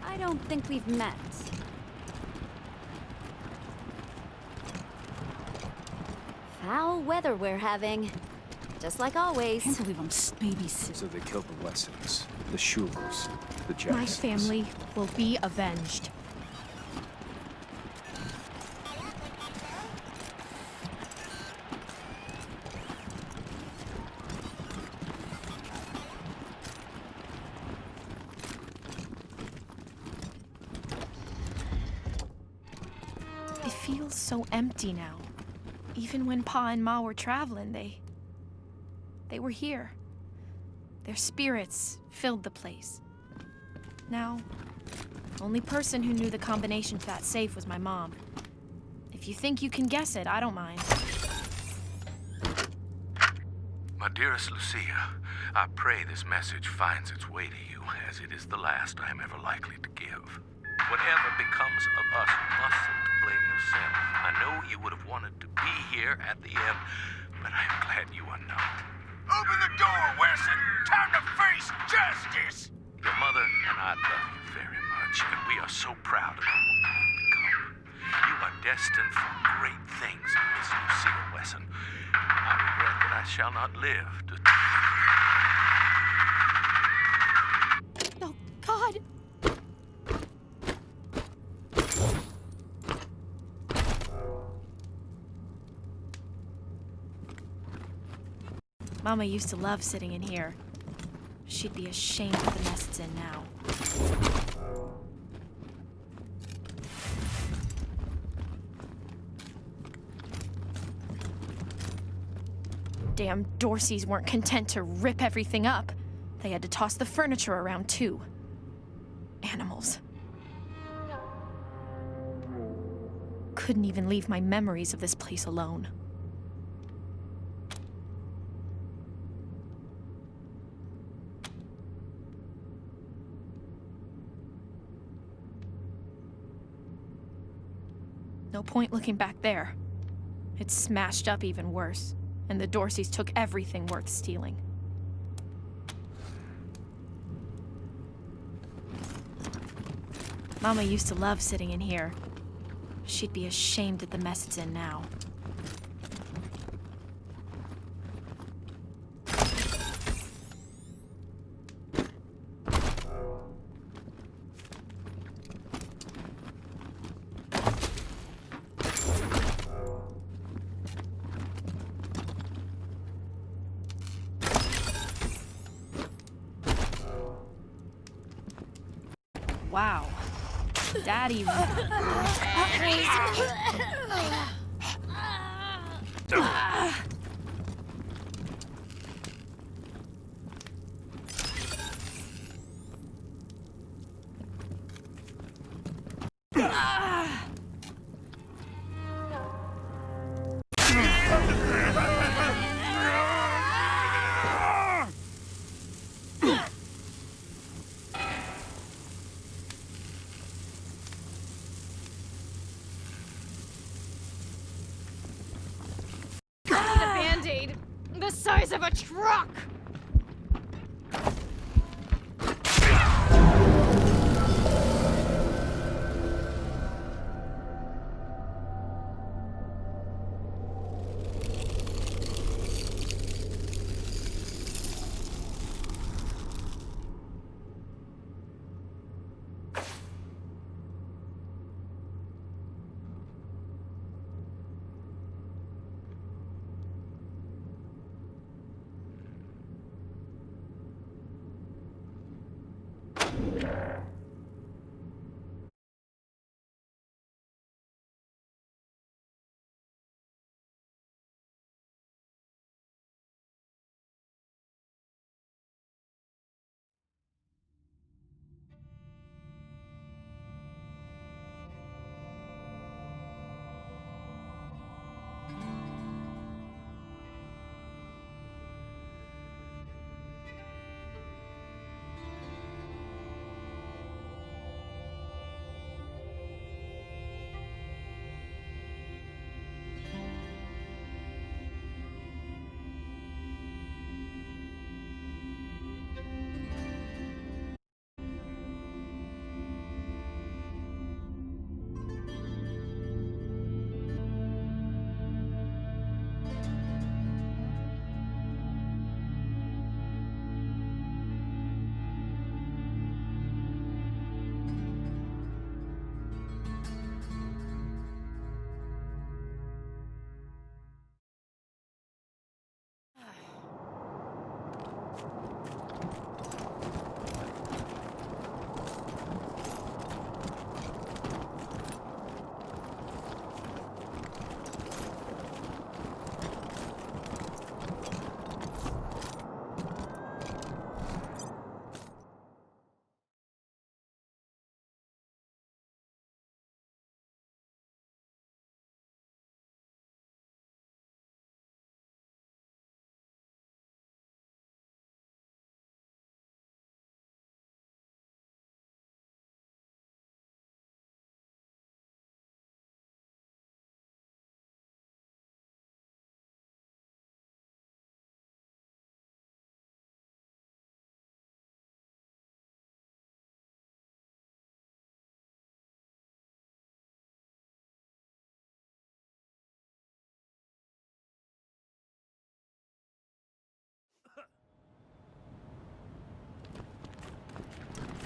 I don't think we've met. Foul weather we're having. Just like always. Can't believe I'm babysitting. So they killed the Westons, the Schulers, the Jacksons. My family will be avenged. It feels so empty now. Even when Pa and Ma were traveling, they were here. Their spirits filled the place. Now, the only person who knew the combination to that safe was my mom. If you think you can guess it, I don't mind. My dearest Lucia, I pray this message finds its way to you, as it is the last I am ever likely to give. Whatever becomes of us, you mustn't blame yourself. I know you would have wanted to be here at the end, but I am glad you are not. Open the door, Wesson! Time to face justice! Your mother and I love you very much, and we are so proud of what you have become. You are destined for great things, Miss Lucia Wesson. I regret that I shall not live to... Oh, God! Mama used to love sitting in here. She'd be ashamed of the mess it's in now. Damn Dorseys weren't content to rip everything up. They had to toss the furniture around too. Animals. Couldn't even leave my memories of this place alone. No point looking back there. It's smashed up even worse, and the Dorseys took everything worth stealing. Mama used to love sitting in here. She'd be ashamed at the mess it's in now. Wow. Daddy. the size of a truck!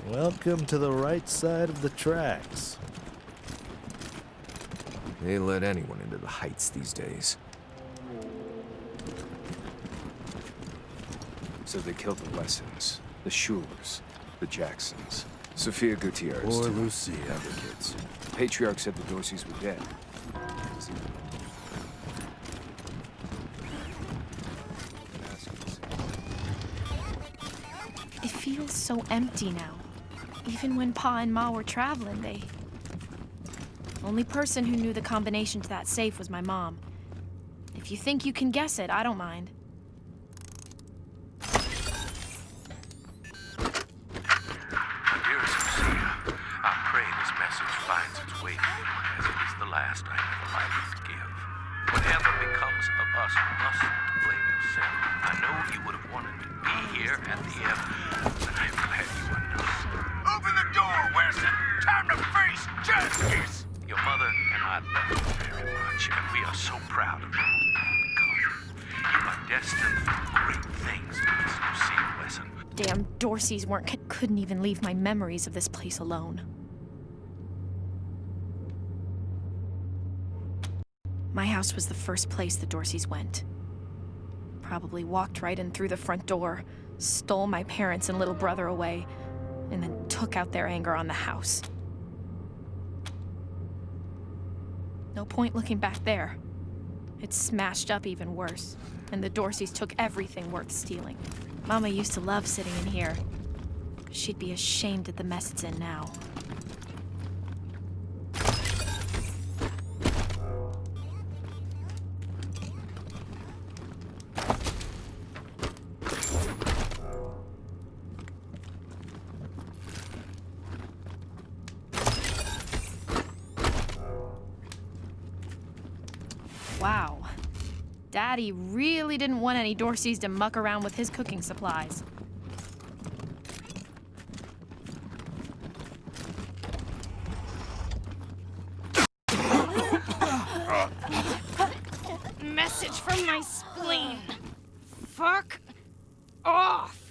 Welcome to the right side of the tracks. They let anyone into the Heights these days. So they killed the Wessons, the Schulers, the Jacksons, Sophia Gutierrez, Or too, Lucia. and other kids. The patriarch said the Dorseys were dead. It feels so empty now. Even when Pa and Ma were traveling, Only person who knew the combination to that safe was my mom. If you think you can guess it, I don't mind. My dearest Lucia, I pray this message finds its way to you, as it is the last I am likely to give. Whatever becomes of us, you mustn't blame yourself. I know you would have wanted to be here at the end, but I'm glad you are not. Open the door, Wesson! Time to face justice! Your mother and I love you very much, and we are so proud of you. You are destined for great things, Miss Lucia Wesson. Damn Dorseys couldn't even leave my memories of this place alone. My house was the first place the Dorseys went. Probably walked right in through the front door, stole my parents and little brother away, and then took out their anger on the house. No point looking back there. It's smashed up even worse, and the Dorseys took everything worth stealing. Mama used to love sitting in here. She'd be ashamed at the mess it's in now. Wow. Dad Daddy really didn't want any Dorseys to muck around with his cooking supplies. Message from my spleen. Fuck off.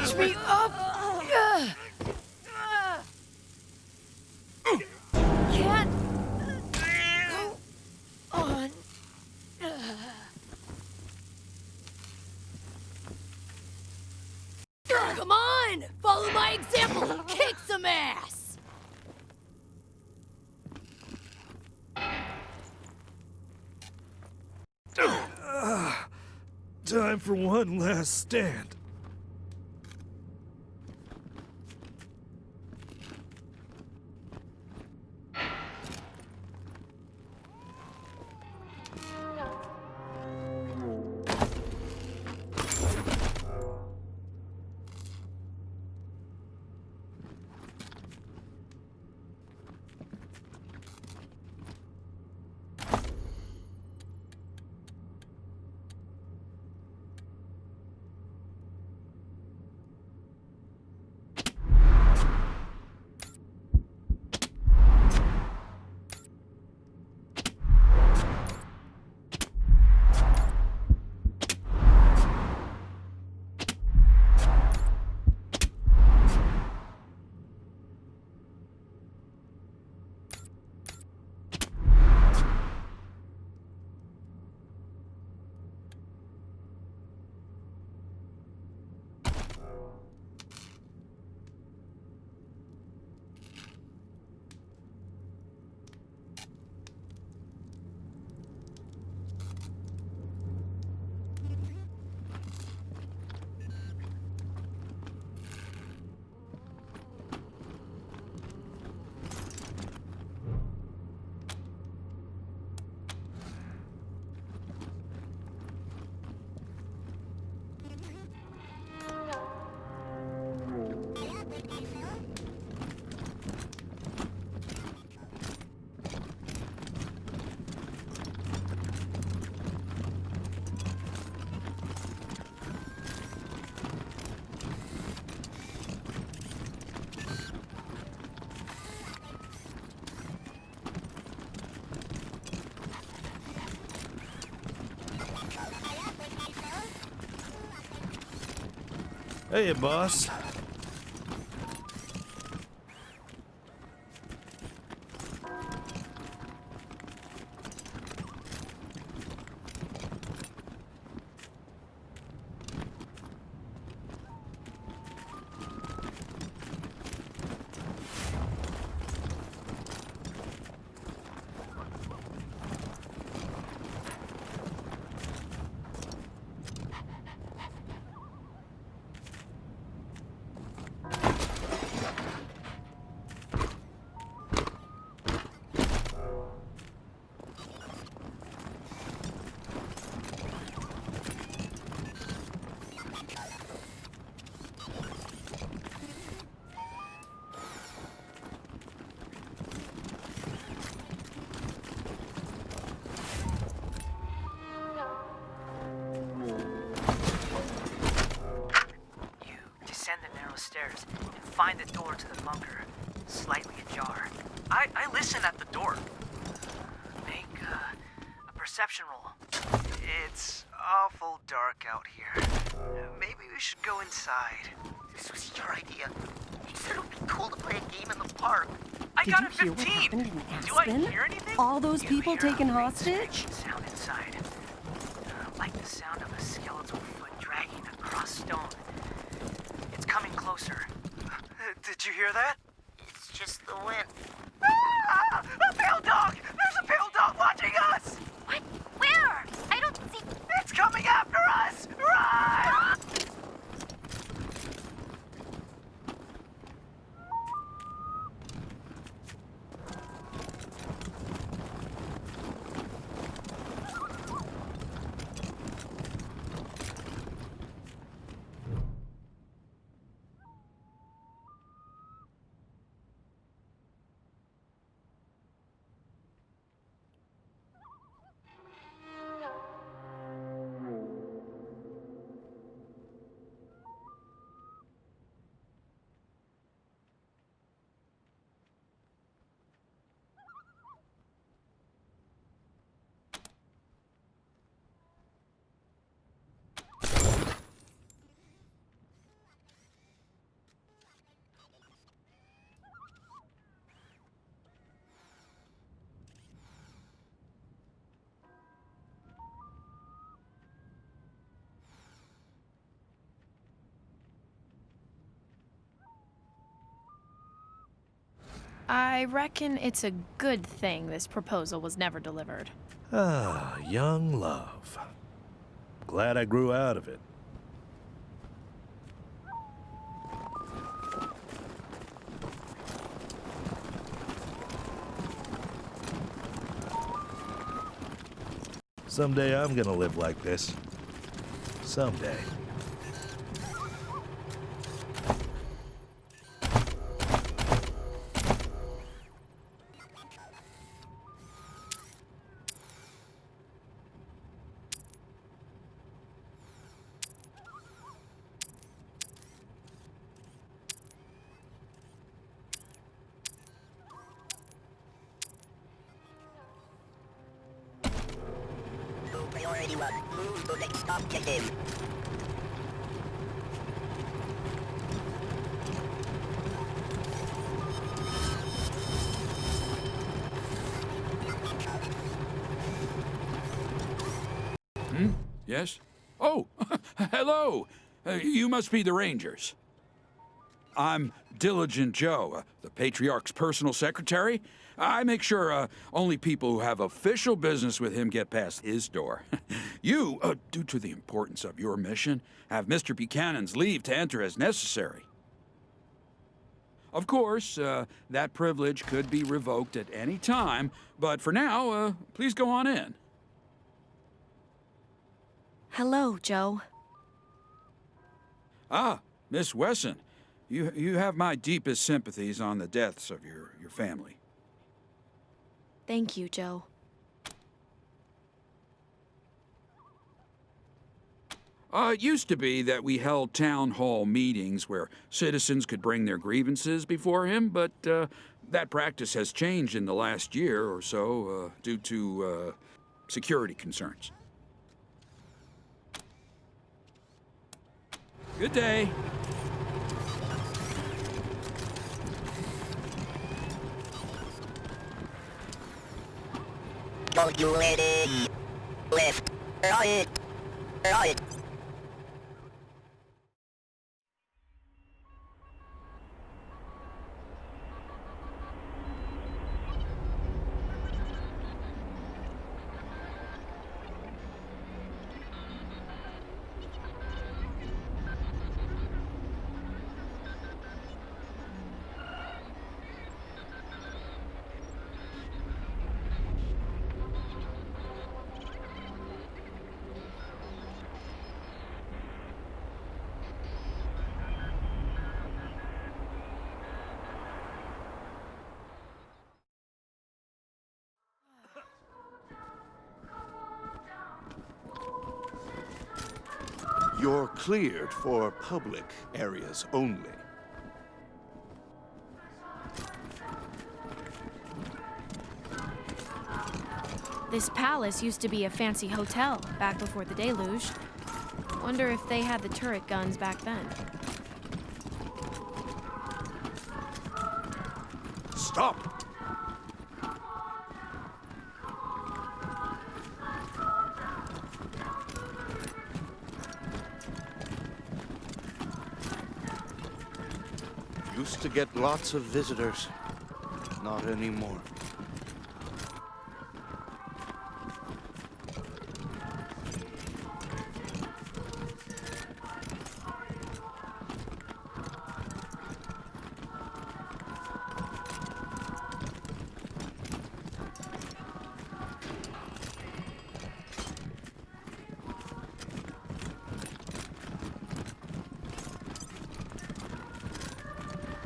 Catch me up! Can't go on. Come on! Follow my example! Kick some ass! Time for one last stand. Hey, boss. Stairs and find the door to the bunker. Slightly ajar. I listen at the door. Make a perception roll. It's awful dark out here. Maybe we should go inside. This was your idea. You said it would be cool to play a game in the park. I Did got you a hear what 15. happened in Do I Aspen? hear anything? All those people taken hostage? Strange sound inside. Like the sound of a skeletal foot dragging across stone. It's coming closer. Did you hear that? It's just the wind. Ah! A pale dog! There's a pale dog watching us! What? Where? I don't see... It's coming after us! Run! I reckon it's a good thing this proposal was never delivered. Ah, young love. Glad I grew out of it. Someday I'm gonna live like this. Someday. Priority 1. Move to next objective. Yes? Oh, hello. You must be the Rangers. I'm Diligent Joe, the Patriarch's personal secretary. I make sure only people who have official business with him get past his door. You, due to the importance of your mission, have Mr. Buchanan's leave to enter as necessary. Of course, that privilege could be revoked at any time, but for now, please go on in. Hello, Joe. Ah, Miss Wesson. You have my deepest sympathies on the deaths of your family. Thank you, Joe. It used to be that we held town hall meetings where citizens could bring their grievances before him, but that practice has changed in the last year or so due to security concerns. Good day. Calculating. Left. Right. Right. You're cleared for public areas only. This palace used to be a fancy hotel back before the deluge. Wonder if they had the turret guns back then. Stop! Used to get lots of visitors. Not anymore.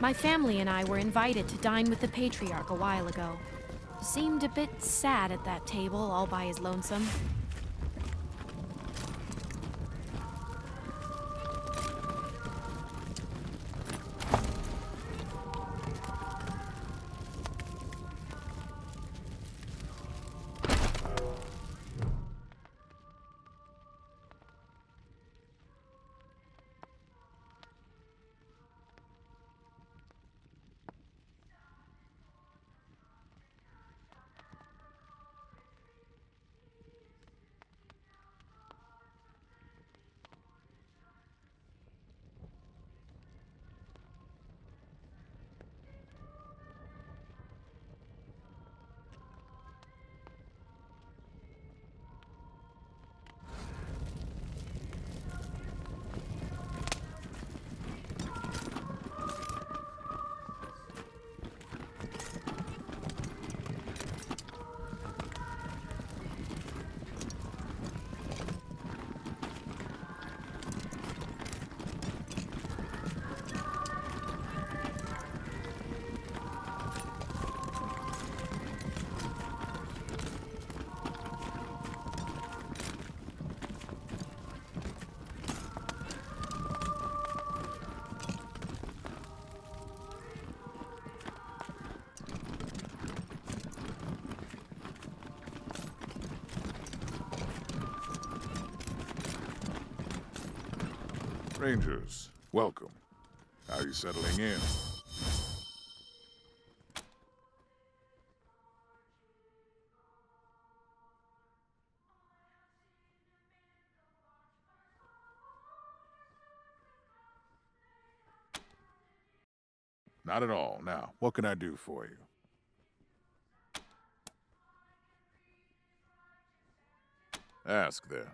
My family and I were invited to dine with the patriarch a while ago. Seemed a bit sad at that table, all by his lonesome. Rangers, welcome. How are you settling in? Not at all. Now, what can I do for you? Ask then.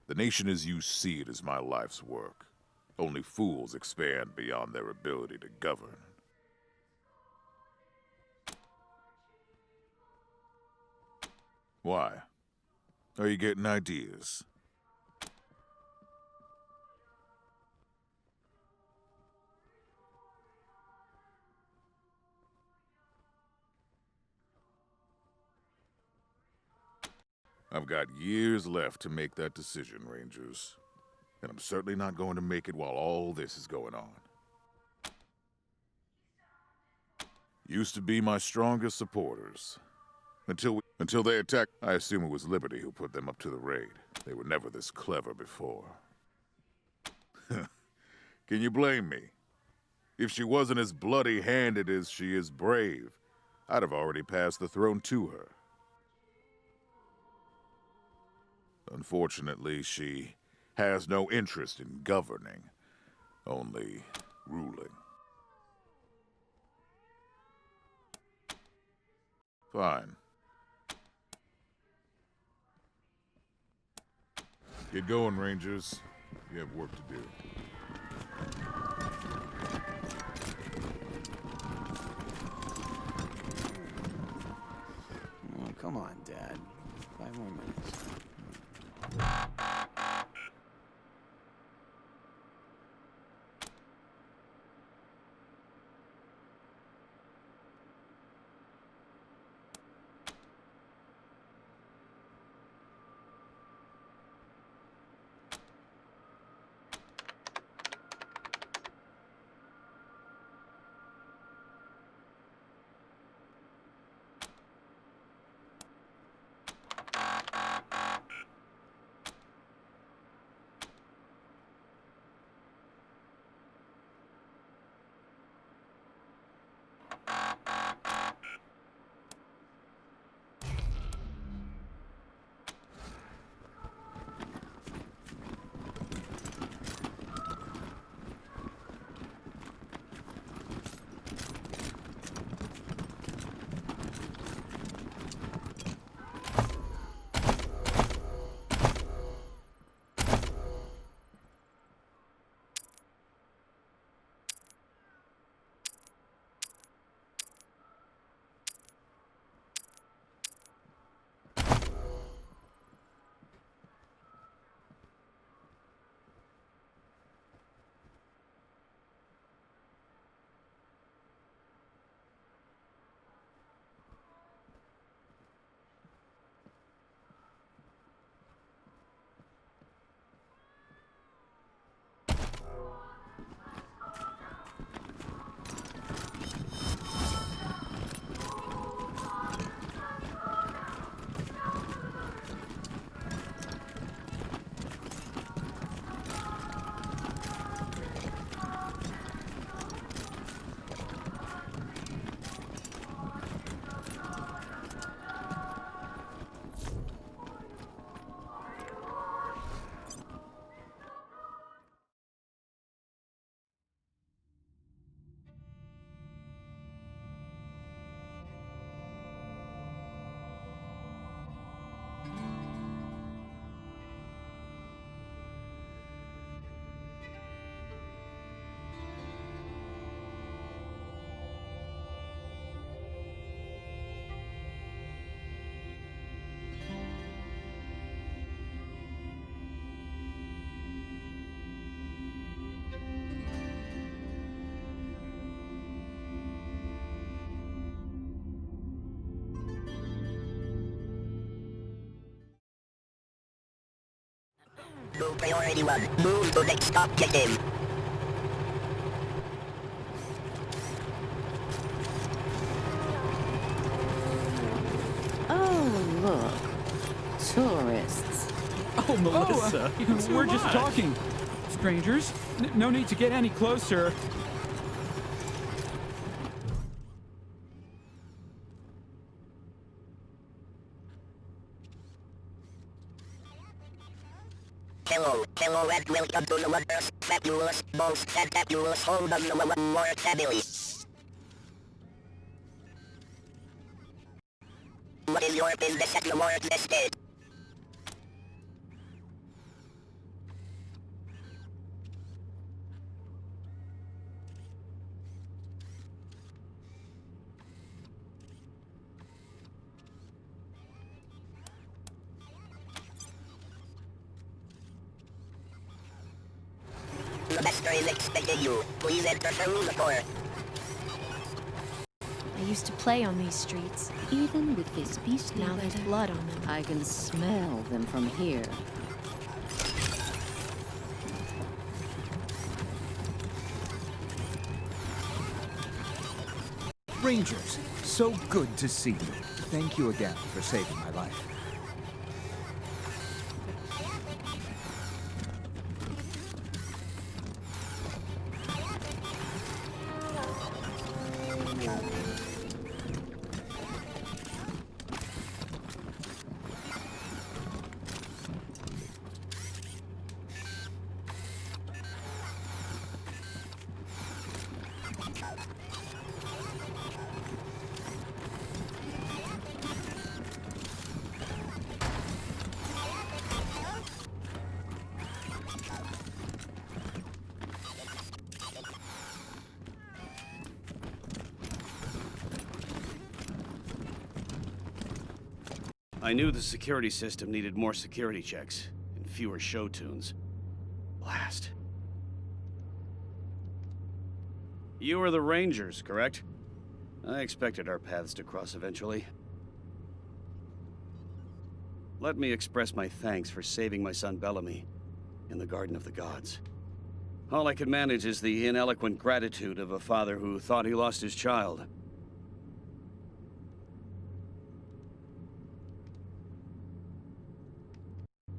The nation as you see it is my life's work. Only fools expand beyond their ability to govern. Why? Are you getting ideas? I've got years left to make that decision, Rangers. And I'm certainly not going to make it while all this is going on. Used to be my strongest supporters. Until they attacked, I assume it was Liberty who put them up to the raid. They were never this clever before. Can you blame me? If she wasn't as bloody-handed as she is brave, I'd have already passed the throne to her. Unfortunately, she has no interest in governing, only ruling. Fine. Get going, Rangers. You have work to do. Oh, come on, Dad. 5 more minutes. Priority 1. Move to next objective. Oh, look. Tourists. Oh, Melissa. We're just talking. Strangers, no need to get any closer. Hello, and welcome to the wondrous, fabulous, most fantabulous home of the More family. What is your business at the More estate? The master is expecting you. Please enter through the door. I used to play on these streets. Even with this beastly Now there's weather, blood on them. I can smell them from here. Rangers, so good to see you. Thank you again for saving my life. I knew the security system needed more security checks and fewer show tunes. Blast. You are the Rangers, correct? I expected our paths to cross eventually. Let me express my thanks for saving my son Bellamy in the Garden of the Gods. All I can manage is the ineloquent gratitude of a father who thought he lost his child.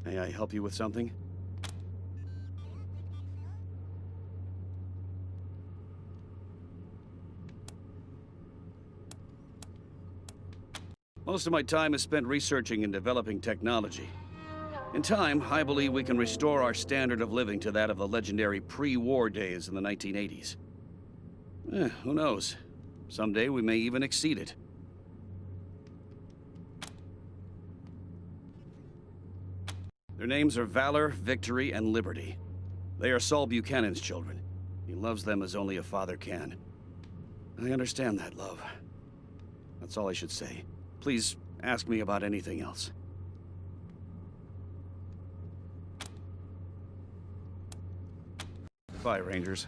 May I help you with something? Most of my time is spent researching and developing technology. In time, I believe we can restore our standard of living to that of the legendary pre-war days in the 1980s. Who knows? Someday we may even exceed it. Their names are Valor, Victory, and Liberty. They are Saul Buchanan's children. He loves them as only a father can. I understand that, love. That's all I should say. Please ask me about anything else. Bye, Rangers.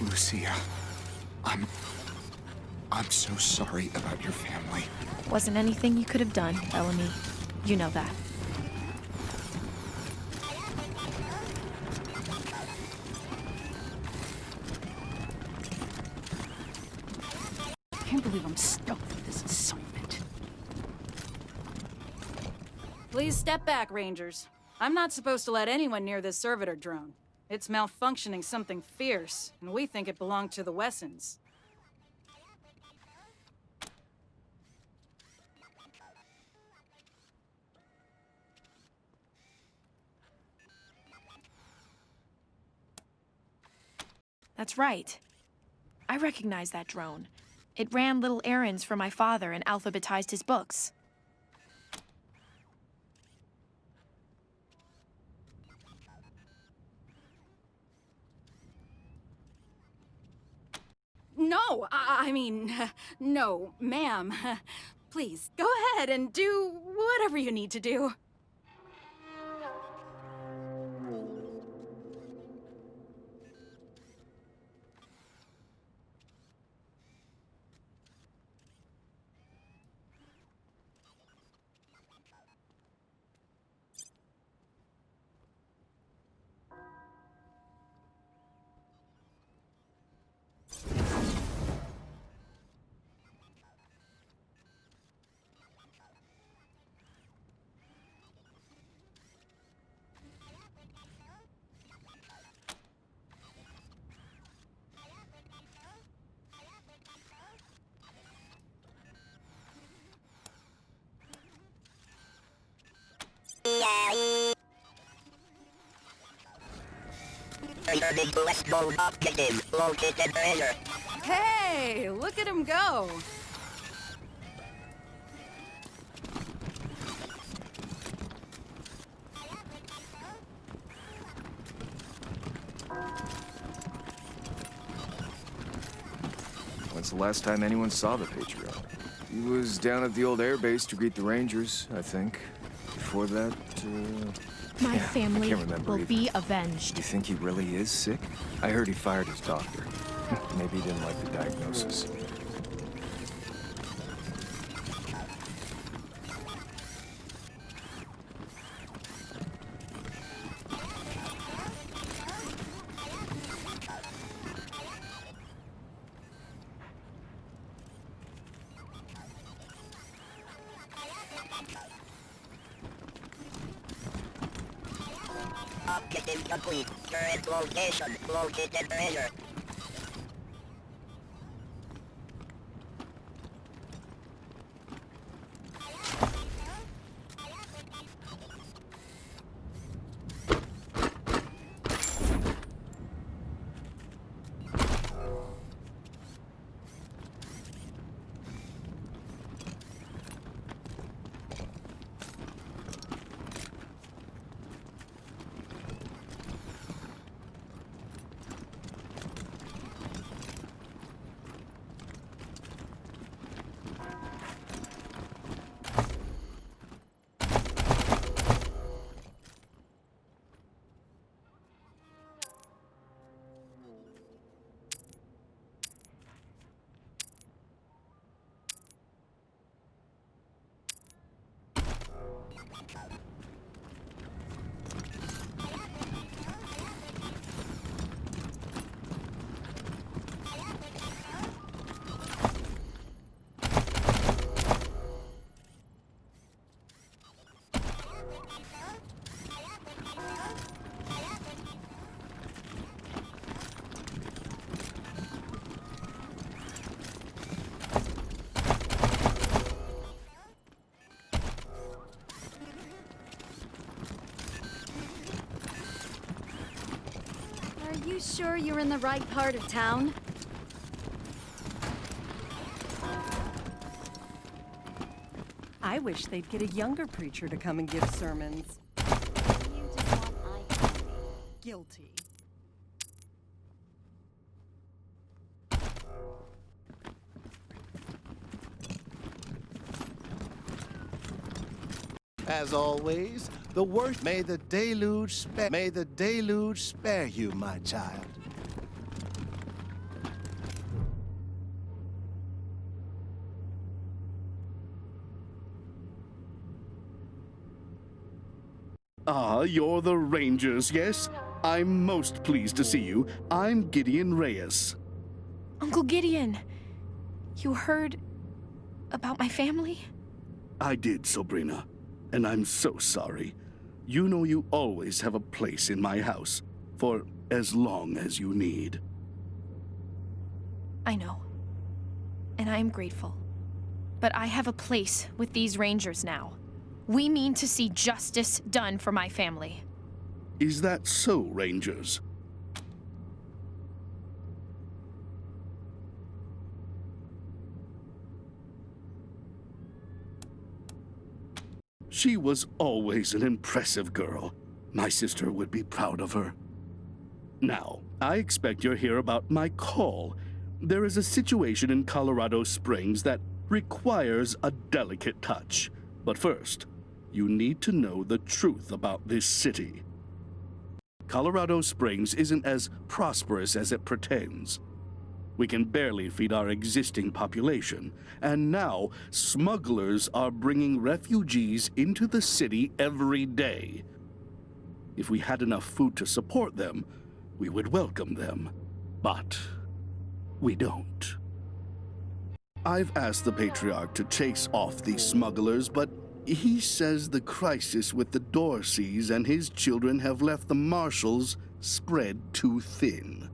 Lucia, I'm so sorry about your family. Wasn't anything you could have done, Bellamy. You know that. Please step back, Rangers. I'm not supposed to let anyone near this servitor drone. It's malfunctioning something fierce, and we think it belonged to the Wessons. That's right. I recognize that drone. It ran little errands for my father and alphabetized his books. No, I mean, no, ma'am. Please, go ahead and do whatever you need to do. Returning to West Mode objective, located treasure. Hey, look at him go. When's the last time anyone saw the Patriarch? He was down at the old airbase to greet the Rangers, I think. Before that, My yeah, family I can't remember will either. be avenged. You think he really is sick? I heard he fired his doctor. Maybe he didn't like the diagnosis. Objective complete. Current location, located treasure. Are you sure you're in the right part of town? I wish they'd get a younger preacher to come and give sermons. You just want eye candy. Guilty. As always, the worst. May the deluge spare you, my child. Ah, you're the Rangers, yes? I'm most pleased to see you. I'm Gideon Reyes. Uncle Gideon, you heard about my family? I did, Sabrina. and I'm so sorry. You know you always have a place in my house, for as long as you need. I know. And I am grateful. But I have a place with these Rangers now. We mean to see justice done for my family. Is that so, Rangers? She was always an impressive girl. My sister would be proud of her. Now, I expect you're here about my call. There is a situation in Colorado Springs that requires a delicate touch. But first, you need to know the truth about this city. Colorado Springs isn't as prosperous as it pretends. We can barely feed our existing population, and now smugglers are bringing refugees into the city every day. If we had enough food to support them, we would welcome them, but we don't. I've asked the Patriarch to chase off these smugglers, but he says the crisis with the Dorseys and his children have left the marshals spread too thin.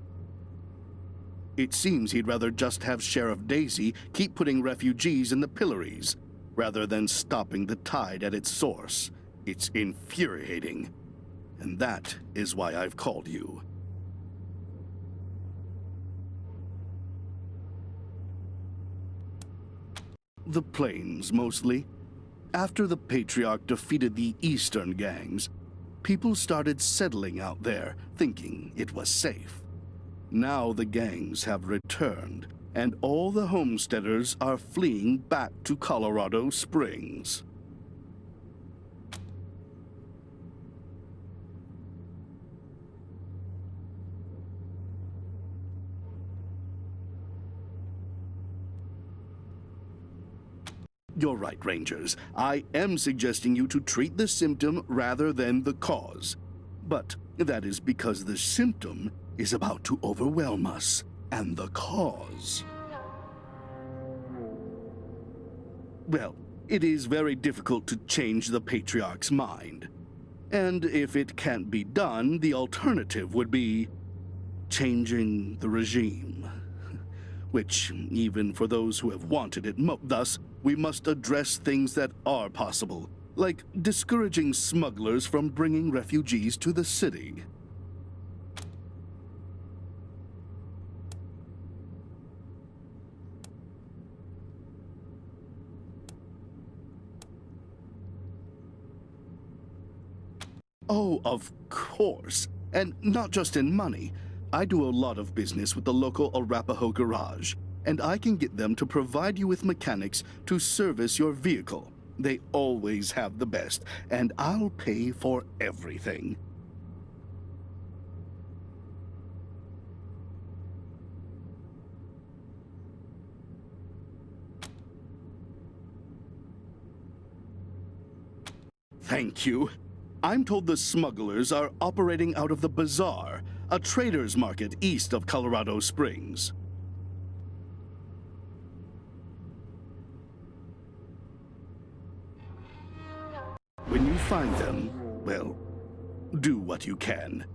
It seems he'd rather just have Sheriff Daisy keep putting refugees in the pillories, rather than stopping the tide at its source. It's infuriating. And that is why I've called you. The plains, mostly. After the Patriarch defeated the eastern gangs, people started settling out there, thinking it was safe. Now the gangs have returned, and all the homesteaders are fleeing back to Colorado Springs. You're right, Rangers. I am suggesting you to treat the symptom rather than the cause. But that is because the symptom is about to overwhelm us, and the cause... well, it is very difficult to change the Patriarch's mind. And if it can't be done, the alternative would be changing the regime. Which, even for those who have wanted it thus, we must address things that are possible, like discouraging smugglers from bringing refugees to the city. Oh, of course. And not just in money. I do a lot of business with the local Arapaho garage, and I can get them to provide you with mechanics to service your vehicle. They always have the best, and I'll pay for everything. Thank you. I'm told the smugglers are operating out of the bazaar, a trader's market east of Colorado Springs. When you find them, well, do what you can.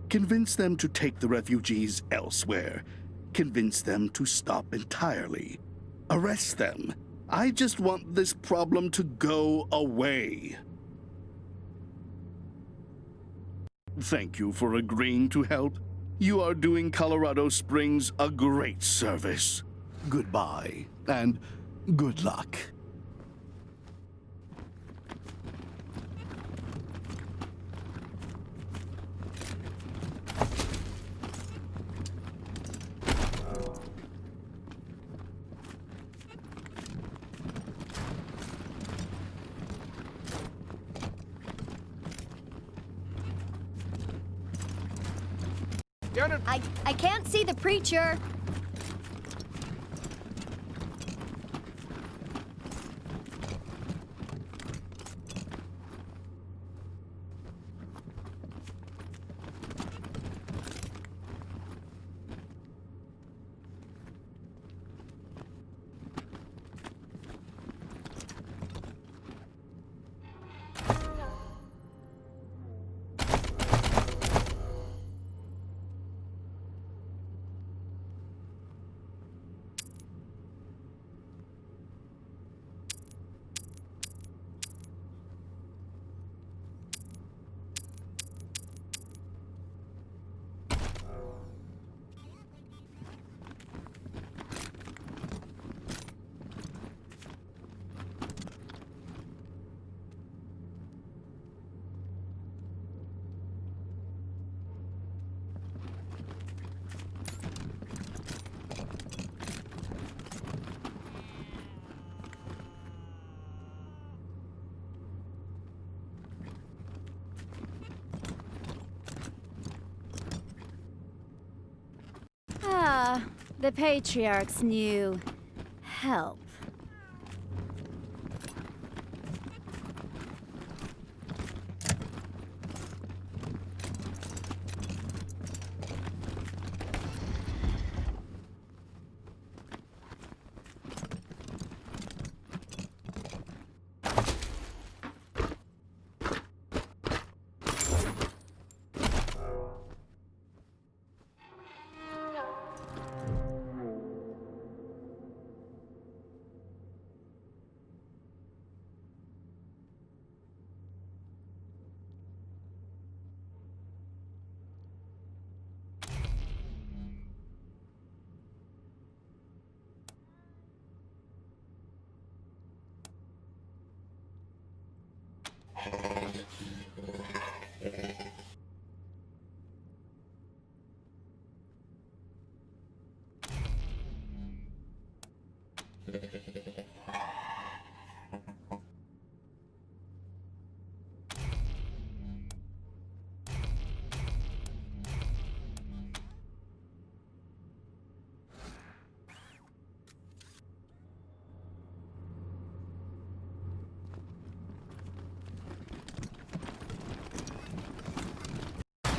Convince them to take the refugees elsewhere. Convince them to stop entirely. Arrest them. I just want this problem to go away. Thank you for agreeing to help. You are doing Colorado Springs a great service. Goodbye, and good luck. I can't see the preacher. The Patriarch's new help.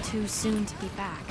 Too soon to be back.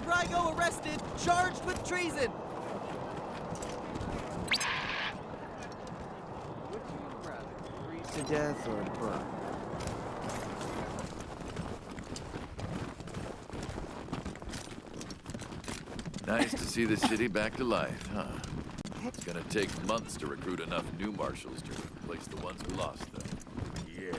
Rygo arrested, charged with treason. Would you rather freeze to death or burn? Nice to see the city back to life, huh? It's gonna take months to recruit enough new marshals to replace the ones we lost, though. Yeah.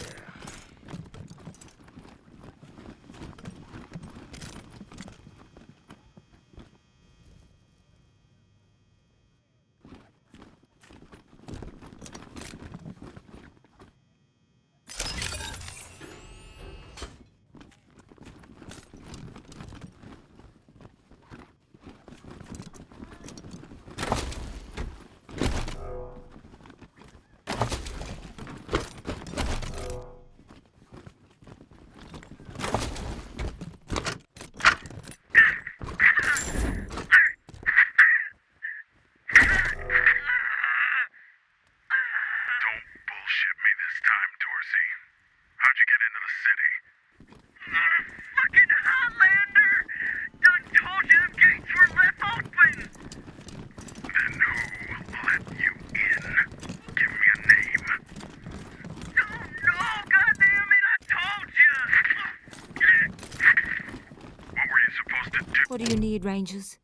What do you need, Rangers?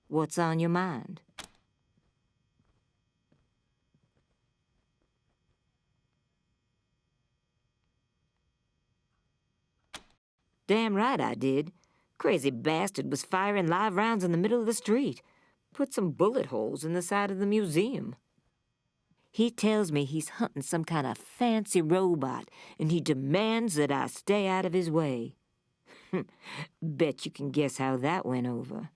What's on your mind? Damn right I did. Crazy bastard was firing live rounds in the middle of the street. Put some bullet holes in the side of the museum. He tells me he's hunting some kind of fancy robot, and he demands that I stay out of his way. Bet you can guess how that went over.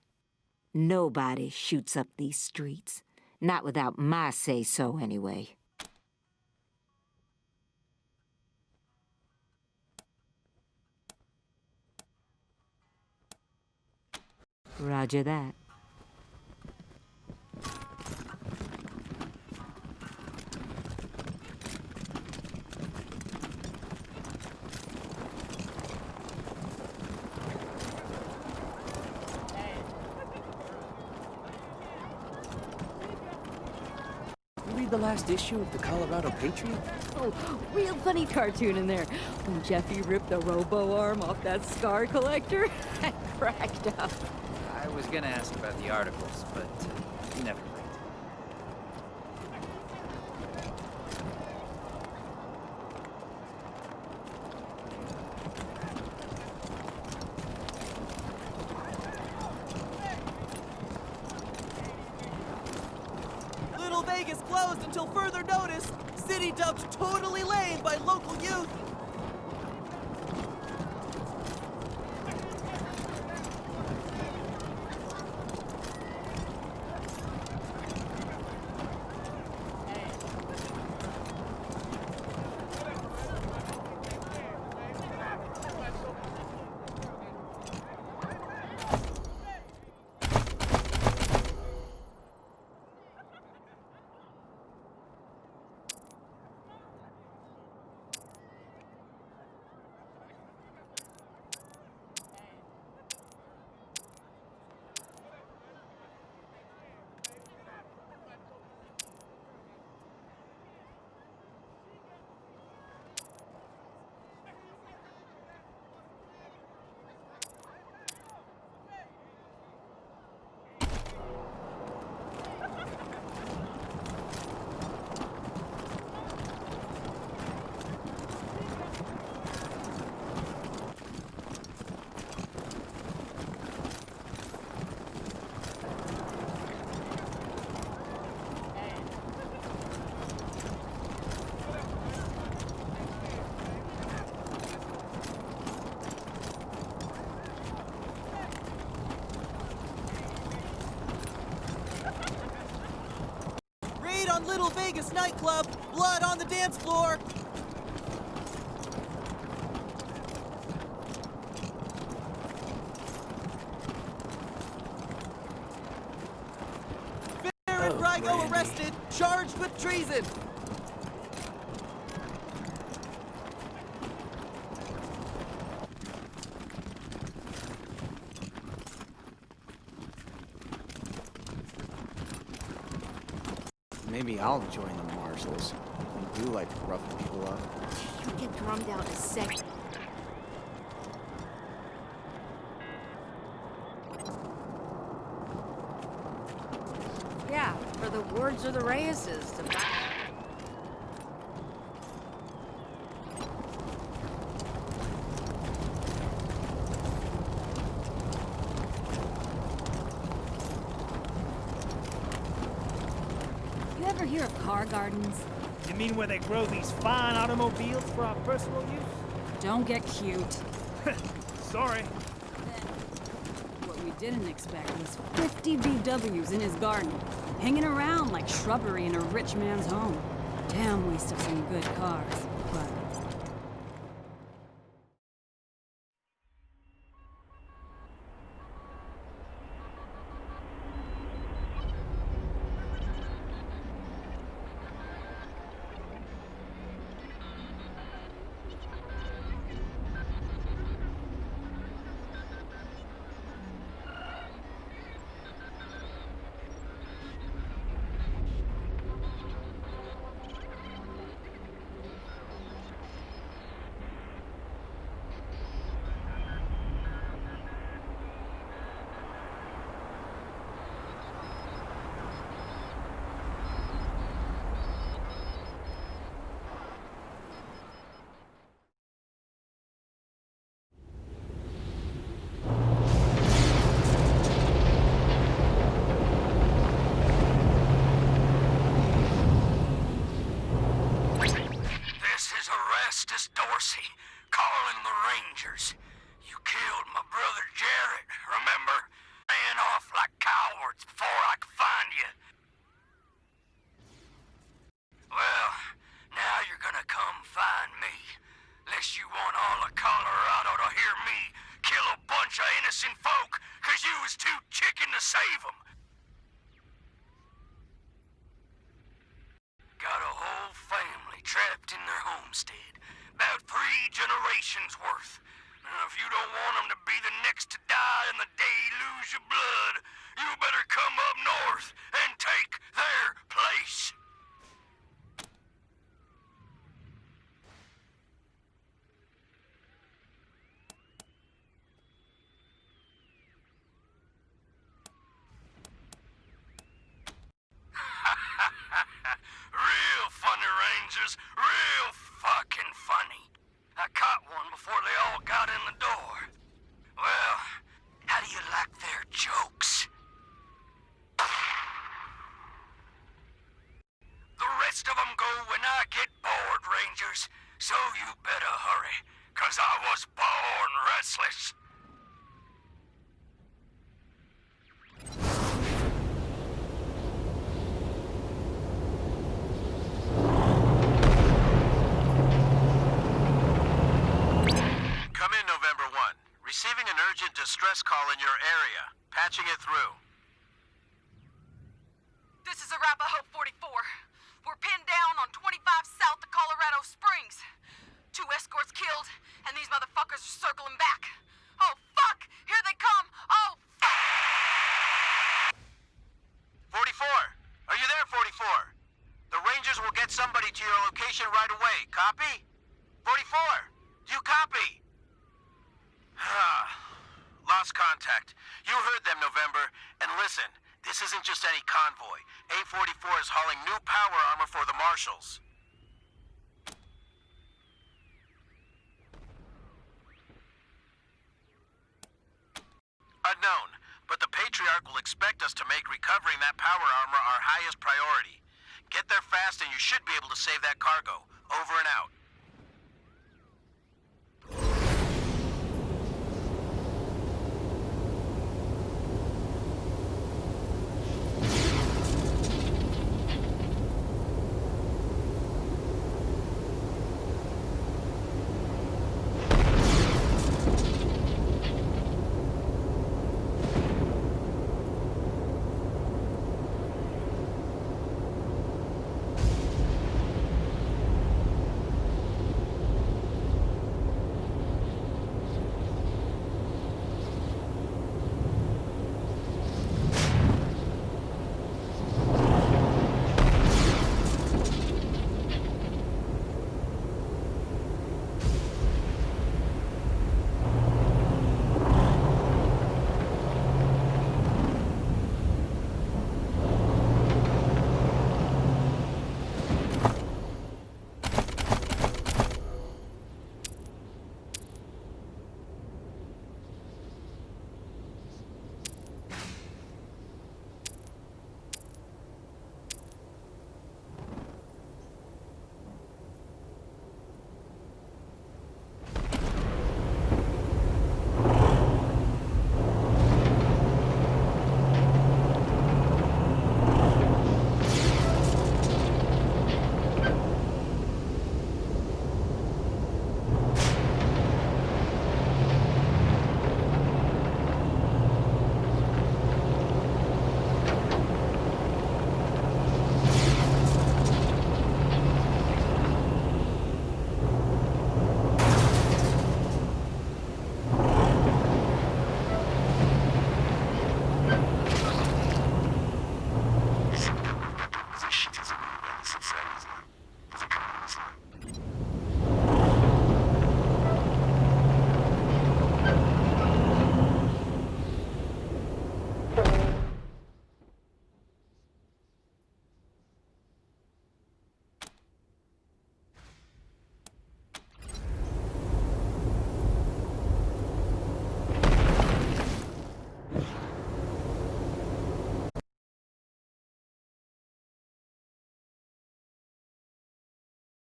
Nobody shoots up these streets. Not without my say-so, anyway. Roger that. Read the last issue of the Colorado Patriot? Oh, real funny cartoon in there. When Jeffy ripped the robo arm off that scar collector, I cracked up. I was gonna ask about the articles, but never mind. Little Vegas closed until further notice. City dubbed totally lame by local youth. On Little Vegas nightclub, blood on the dance floor. Baron Brygo arrested, charged with treason. Maybe I'll join the marshals. I do like to rough people up. You get drummed out in a second. Yeah, for the words of the Reyes' to back. You ever hear of car gardens? You mean where they grow these fine automobiles for our personal use? Don't get cute. Sorry. What we didn't expect was 50 VWs in his garden, hanging around like shrubbery in a rich man's home. Damn waste of some good cars, but... Rangers. You killed my brother Jarrett, remember? Ran off like cowards before I could find you. Well, now you're gonna come find me. Unless you want all of Colorado to hear me kill a bunch of innocent folk, 'cause you was too chicken to save them. Got a whole family trapped in their homestead. About 3 generations worth. And if you don't want them to be the next to die in the deluge of blood, you better come up north and take their place. Real funny, Rangers. Real fucking funny. I caught one before they all got in the door. Well, how do you like their jokes? The rest of them go when I get bored, Rangers. So you better hurry, 'cause I was born restless. Come in, November 1. Receiving an urgent distress call in your area. Patching it through. This is Arapahoe 44. We're pinned down on 25 south of Colorado Springs. 2 escorts killed, and these motherfuckers are circling back. Oh, fuck! Here they come! Oh, fuck! 44! Are you there, 44? The Rangers will get somebody to your location right away. Copy? 44! Do you copy? Lost contact. You heard them, November. And listen, this isn't just any convoy. A44 is hauling new power armor for the Marshals. Unknown, but the Patriarch will expect us to make recovering that power armor our highest priority. Get there fast and you should be able to save that cargo. Over and out.